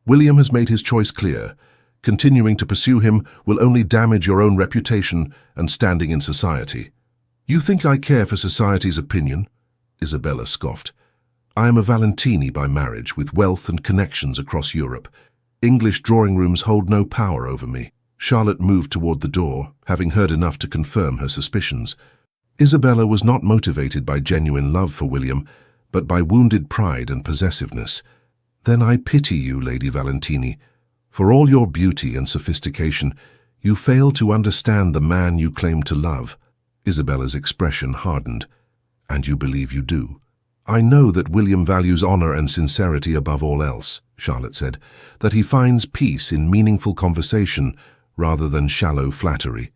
William has made his choice clear. Continuing to pursue him will only damage your own reputation and standing in society. You think I care for society's opinion? Isabella scoffed. I am a Valentini by marriage, with wealth and connections across Europe. English drawing rooms hold no power over me. Charlotte moved toward the door, having heard enough to confirm her suspicions. Isabella was not motivated by genuine love for William, but by wounded pride and possessiveness. Then I pity you, Lady Valentini. For all your beauty and sophistication, you fail to understand the man you claim to love. Isabella's expression hardened. And you believe you do. I know that William values honor and sincerity above all else, Charlotte said, that he finds peace in meaningful conversation rather than shallow flattery.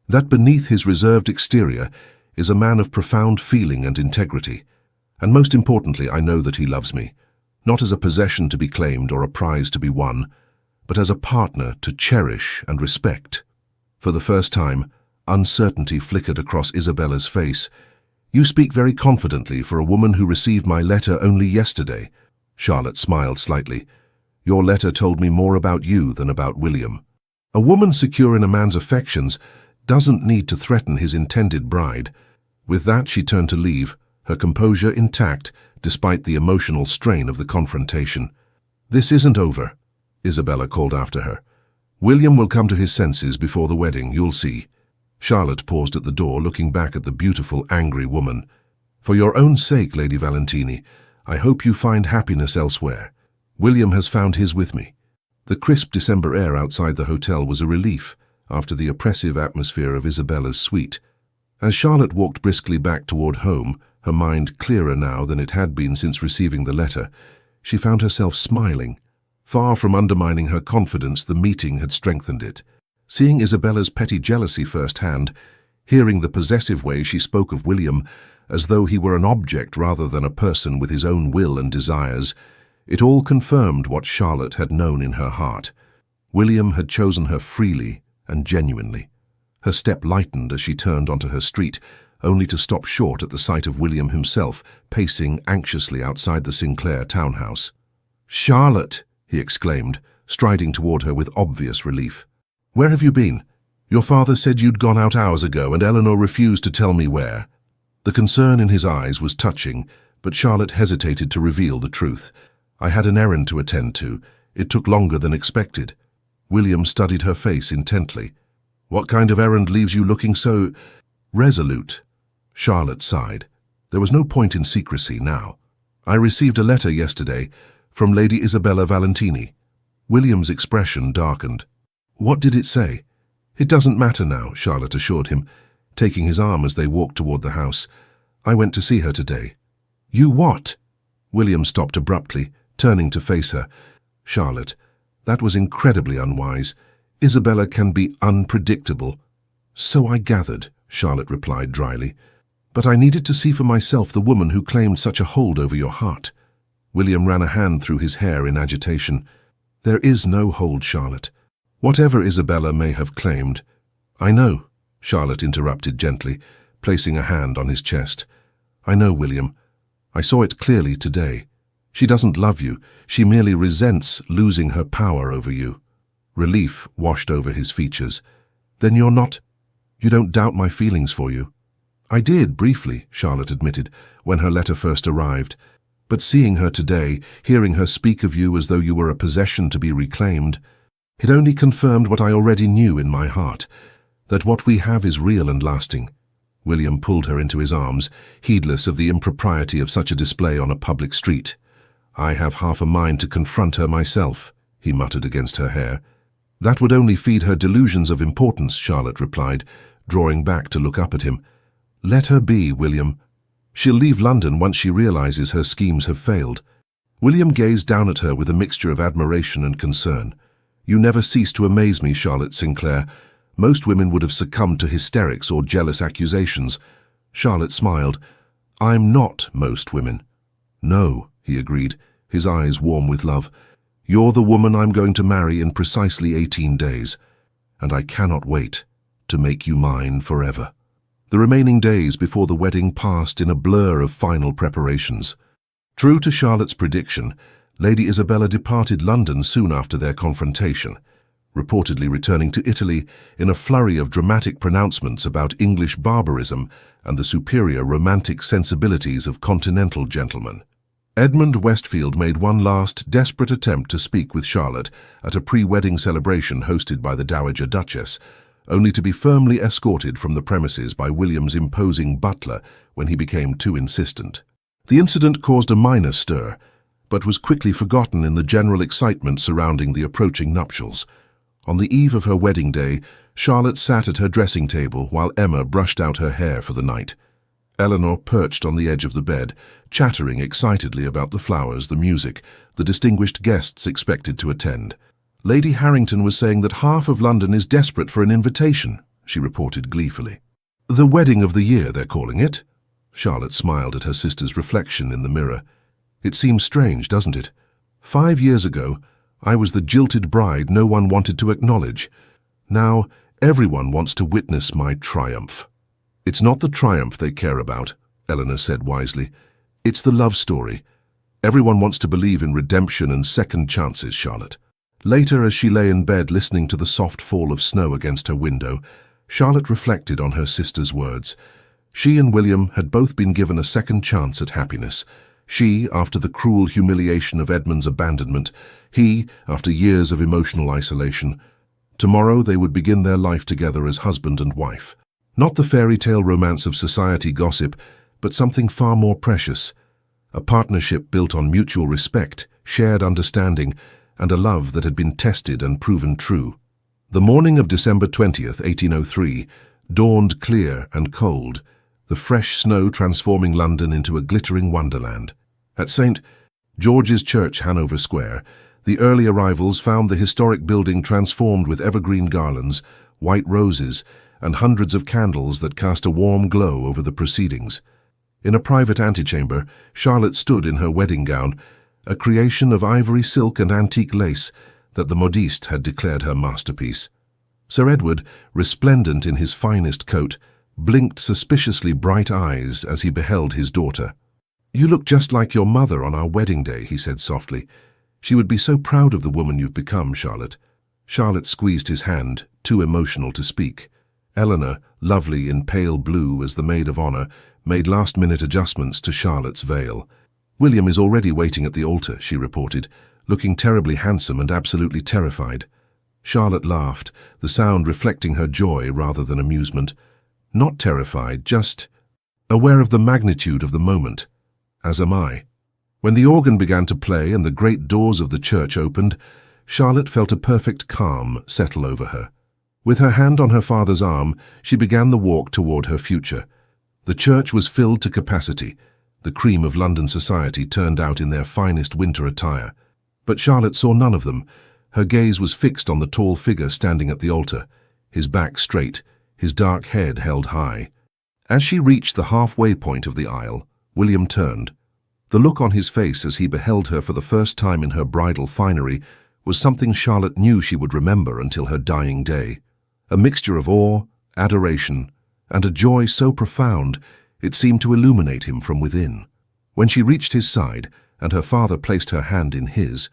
That beneath his reserved exterior is a man of profound feeling and integrity. And most importantly, I know that he loves me, not as a possession to be claimed or a prize to be won, but as a partner to cherish and respect. For the first time, uncertainty flickered across Isabella's face. You speak very confidently for a woman who received my letter only yesterday. Charlotte smiled slightly. Your letter told me more about you than about William. A woman secure in a man's affections doesn't need to threaten his intended bride. With that, she turned to leave, her composure intact despite the emotional strain of the confrontation. This isn't over, Isabella called after her. William will come to his senses before the wedding, you'll see. Charlotte paused at the door, looking back at the beautiful, angry woman. For your own sake, Lady Valentini, I hope you find happiness elsewhere. William has found his with me. The crisp December air outside the hotel was a relief after the oppressive atmosphere of Isabella's suite. As Charlotte walked briskly back toward home, her mind clearer now than it had been since receiving the letter, she found herself smiling. Far from undermining her confidence, the meeting had strengthened it. Seeing Isabella's petty jealousy firsthand, hearing the possessive way she spoke of William as though he were an object rather than a person with his own will and desires, it all confirmed what Charlotte had known in her heart. William had chosen her freely and genuinely. Her step lightened as she turned onto her street, only to stop short at the sight of William himself, pacing anxiously outside the Sinclair townhouse. "Charlotte!" he exclaimed, striding toward her with obvious relief. "Where have you been? Your father said you'd gone out hours ago, and Eleanor refused to tell me where." The concern in his eyes was touching, but Charlotte hesitated to reveal the truth. "I had an errand to attend to. It took longer than expected." William studied her face intently. "What kind of errand leaves you looking so resolute?" Charlotte sighed. There was no point in secrecy now. "I received a letter yesterday from Lady Isabella Valentini." William's expression darkened. "What did it say?" "It doesn't matter now," Charlotte assured him, taking his arm as they walked toward the house. "I went to see her today." "You what?" William stopped abruptly, turning to face her. "Charlotte, that was incredibly unwise. Isabella can be unpredictable." "So I gathered," Charlotte replied dryly. "But I needed to see for myself the woman who claimed such a hold over your heart." William ran a hand through his hair in agitation. "There is no hold, Charlotte. Whatever Isabella may have claimed—" "I know," Charlotte interrupted gently, placing a hand on his chest. "I know, William. I saw it clearly today." She doesn't love you. She merely resents losing her power over you. Relief washed over his features. Then you don't doubt my feelings for you. I did, briefly, Charlotte admitted, when her letter first arrived. But seeing her today, hearing her speak of you as though you were a possession to be reclaimed, it only confirmed what I already knew in my heart, that what we have is real and lasting. William pulled her into his arms, heedless of the impropriety of such a display on a public street. I have half a mind to confront her myself, he muttered against her hair. That would only feed her delusions of importance, Charlotte replied, drawing back to look up at him. Let her be, William. She'll leave London once she realizes her schemes have failed. William gazed down at her with a mixture of admiration and concern. You never cease to amaze me, Charlotte Sinclair. Most women would have succumbed to hysterics or jealous accusations. Charlotte smiled. I'm not most women. No, he agreed, his eyes warm with love. You're the woman I'm going to marry in precisely 18 days, and I cannot wait to make you mine forever. The remaining days before the wedding passed in a blur of final preparations. True to Charlotte's prediction, Lady Isabella departed London soon after their confrontation, reportedly returning to Italy in a flurry of dramatic pronouncements about English barbarism and the superior romantic sensibilities of continental gentlemen. Edmund Westfield made one last desperate attempt to speak with Charlotte at a pre-wedding celebration hosted by the Dowager Duchess, only to be firmly escorted from the premises by William's imposing butler when he became too insistent. The incident caused a minor stir, but was quickly forgotten in the general excitement surrounding the approaching nuptials. On the eve of her wedding day, Charlotte sat at her dressing table while Emma brushed out her hair for the night. Eleanor perched on the edge of the bed, chattering excitedly about the flowers, the music, the distinguished guests expected to attend. Lady Harrington was saying that half of London is desperate for an invitation, she reported gleefully. The wedding of the year, they're calling it. Charlotte smiled at her sister's reflection in the mirror. It seems strange, doesn't it? 5 years ago, I was the jilted bride no one wanted to acknowledge. Now, everyone wants to witness my triumph. It's not the triumph they care about, Eleanor said wisely. It's the love story. Everyone wants to believe in redemption and second chances, Charlotte. Later, as she lay in bed listening to the soft fall of snow against her window, Charlotte reflected on her sister's words. She and William had both been given a second chance at happiness. She, after the cruel humiliation of Edmund's abandonment, he, after years of emotional isolation. Tomorrow they would begin their life together as husband and wife. Not the fairy tale romance of society gossip, but something far more precious. A partnership built on mutual respect, shared understanding, and a love that had been tested and proven true. The morning of December 20th, 1803, dawned clear and cold, the fresh snow transforming London into a glittering wonderland. At St. George's Church, Hanover Square, the early arrivals found the historic building transformed with evergreen garlands, white roses, and hundreds of candles that cast a warm glow over the proceedings. In a private antechamber, Charlotte stood in her wedding gown, a creation of ivory silk and antique lace that the modiste had declared her masterpiece. Sir Edward, resplendent in his finest coat, blinked suspiciously bright eyes as he beheld his daughter. "You look just like your mother on our wedding day," he said softly. "She would be so proud of the woman you've become, Charlotte." Charlotte squeezed his hand, too emotional to speak. Eleanor, lovely in pale blue as the maid of honor, made last-minute adjustments to Charlotte's veil. "William is already waiting at the altar," she reported, looking terribly handsome and absolutely terrified. Charlotte laughed, the sound reflecting her joy rather than amusement. Not terrified, just aware of the magnitude of the moment. As am I. When the organ began to play and the great doors of the church opened, Charlotte felt a perfect calm settle over her. With her hand on her father's arm, she began the walk toward her future. The church was filled to capacity. The cream of London society turned out in their finest winter attire. But Charlotte saw none of them. Her gaze was fixed on the tall figure standing at the altar, his back straight, his dark head held high. As she reached the halfway point of the aisle, William turned. The look on his face as he beheld her for the first time in her bridal finery was something Charlotte knew she would remember until her dying day. A mixture of awe, adoration, and a joy so profound it seemed to illuminate him from within. When she reached his side, and her father placed her hand in his.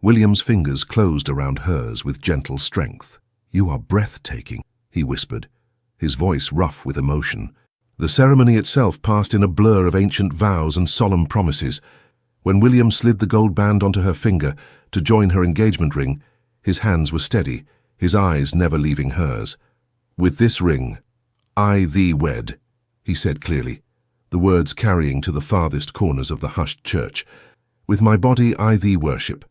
William's fingers closed around hers with gentle strength. "You are breathtaking," he whispered, his voice rough with emotion. The ceremony itself passed in a blur of ancient vows and solemn promises. When William slid the gold band onto her finger to join her engagement ring, his hands were steady, his eyes never leaving hers. "With this ring, I thee wed," he said clearly, the words carrying to the farthest corners of the hushed church. "With my body I thee worship.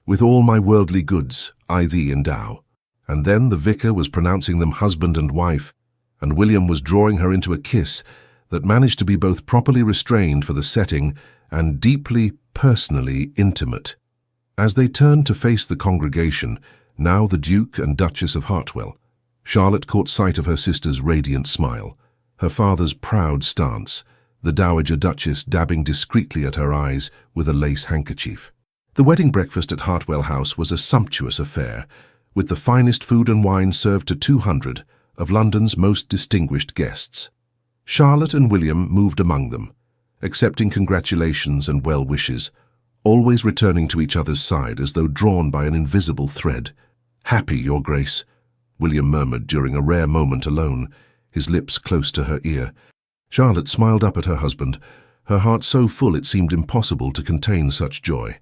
With all my worldly goods I thee endow." And then the vicar was pronouncing them husband and wife, and William was drawing her into a kiss that managed to be both properly restrained for the setting and deeply, personally intimate. As they turned to face the congregation, now the Duke and Duchess of Hartwell, Charlotte caught sight of her sister's radiant smile, her father's proud stance, the Dowager Duchess dabbing discreetly at her eyes with a lace handkerchief. The wedding breakfast at Hartwell House was a sumptuous affair, with the finest food and wine served to 200 of London's most distinguished guests. Charlotte and William moved among them, accepting congratulations and well wishes, always returning to each other's side as though drawn by an invisible thread. "Happy, Your Grace," William murmured during a rare moment alone, his lips close to her ear. Charlotte smiled up at her husband, her heart so full it seemed impossible to contain such joy.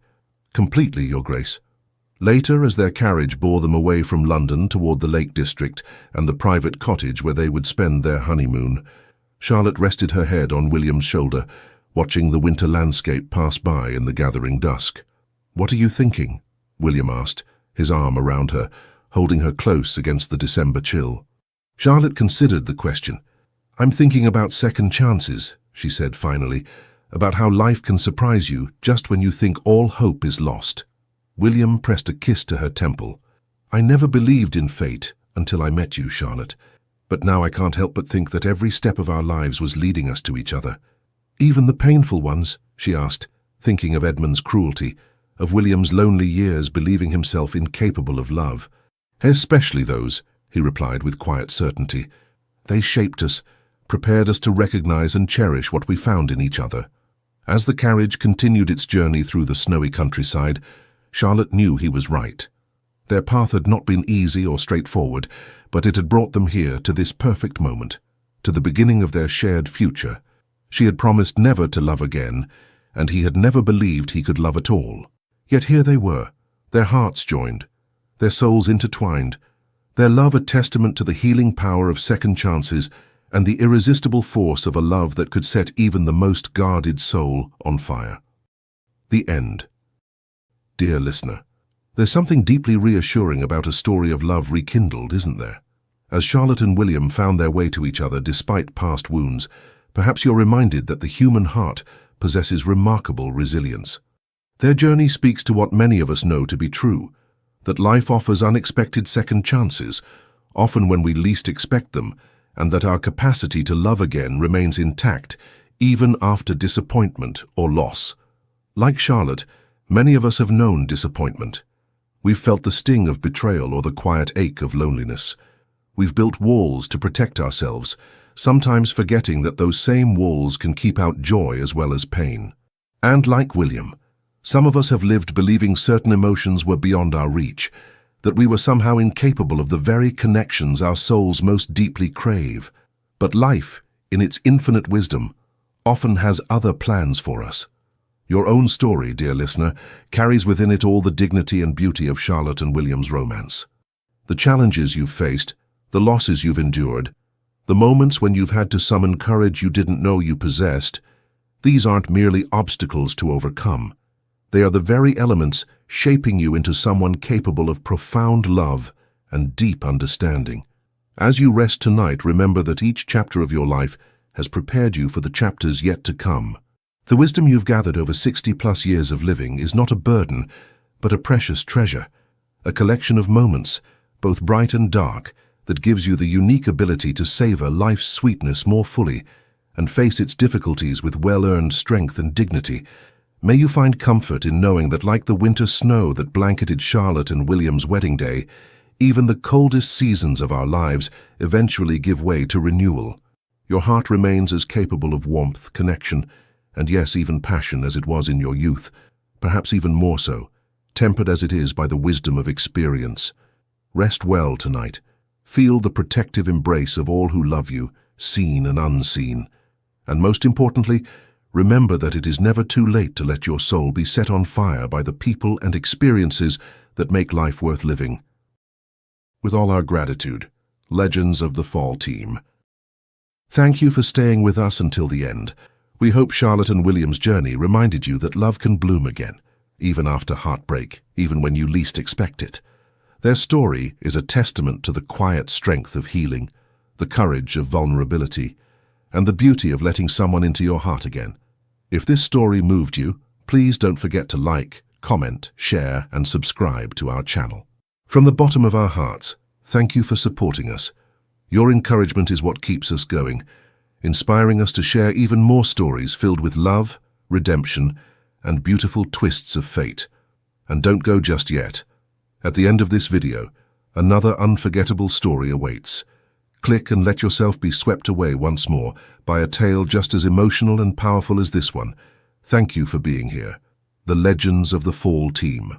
"Completely, Your Grace." Later, as their carriage bore them away from London toward the Lake District and the private cottage where they would spend their honeymoon, Charlotte rested her head on William's shoulder, watching the winter landscape pass by in the gathering dusk. "What are you thinking?" William asked, his arm around her, holding her close against the December chill. Charlotte considered the question. "I'm thinking about second chances," she said finally, "about how life can surprise you just when you think all hope is lost." William pressed a kiss to her temple. "I never believed in fate until I met you, Charlotte, but now I can't help but think that every step of our lives was leading us to each other." "Even the painful ones?" she asked, thinking of Edmund's cruelty, of William's lonely years believing himself incapable of love. "Especially those," he replied with quiet certainty. "They shaped us, prepared us to recognize and cherish what we found in each other." As the carriage continued its journey through the snowy countryside, Charlotte knew he was right. Their path had not been easy or straightforward, but it had brought them here to this perfect moment, to the beginning of their shared future. She had promised never to love again, and he had never believed he could love at all. Yet here they were, their hearts joined, their souls intertwined, their love a testament to the healing power of second chances and the irresistible force of a love that could set even the most guarded soul on fire. The end. Dear listener, there's something deeply reassuring about a story of love rekindled, isn't there? As Charlotte and William found their way to each other despite past wounds, perhaps you're reminded that the human heart possesses remarkable resilience. Their journey speaks to what many of us know to be true, that life offers unexpected second chances, often when we least expect them, and that our capacity to love again remains intact, even after disappointment or loss. Like Charlotte, many of us have known disappointment. We've felt the sting of betrayal or the quiet ache of loneliness. We've built walls to protect ourselves, sometimes forgetting that those same walls can keep out joy as well as pain. And like William, some of us have lived believing certain emotions were beyond our reach, that we were somehow incapable of the very connections our souls most deeply crave. But life, in its infinite wisdom, often has other plans for us. Your own story, dear listener, carries within it all the dignity and beauty of Charlotte and William's romance. The challenges you've faced, the losses you've endured, the moments when you've had to summon courage you didn't know you possessed, these aren't merely obstacles to overcome. They are the very elements shaping you into someone capable of profound love and deep understanding. As you rest tonight, remember that each chapter of your life has prepared you for the chapters yet to come. The wisdom you've gathered over 60+ years of living is not a burden, but a precious treasure, a collection of moments, both bright and dark, that gives you the unique ability to savor life's sweetness more fully and face its difficulties with well-earned strength and dignity. May you find comfort in knowing that, like the winter snow that blanketed Charlotte and William's wedding day, even the coldest seasons of our lives eventually give way to renewal. Your heart remains as capable of warmth, connection, and yes, even passion as it was in your youth, perhaps even more so, tempered as it is by the wisdom of experience. Rest well tonight. Feel the protective embrace of all who love you, seen and unseen. And most importantly, remember that it is never too late to let your soul be set on fire by the people and experiences that make life worth living. With all our gratitude, Legends of the Fall team. Thank you for staying with us until the end. We hope Charlotte and William's journey reminded you that love can bloom again, even after heartbreak, even when you least expect it. Their story is a testament to the quiet strength of healing, the courage of vulnerability, and the beauty of letting someone into your heart again. If this story moved you, please don't forget to like, comment, share, and subscribe to our channel. From the bottom of our hearts, thank you for supporting us. Your encouragement is what keeps us going, inspiring us to share even more stories filled with love, redemption, and beautiful twists of fate. And don't go just yet. At the end of this video, another unforgettable story awaits. Click and let yourself be swept away once more by a tale just as emotional and powerful as this one. Thank you for being here. The Legends of the Fall team.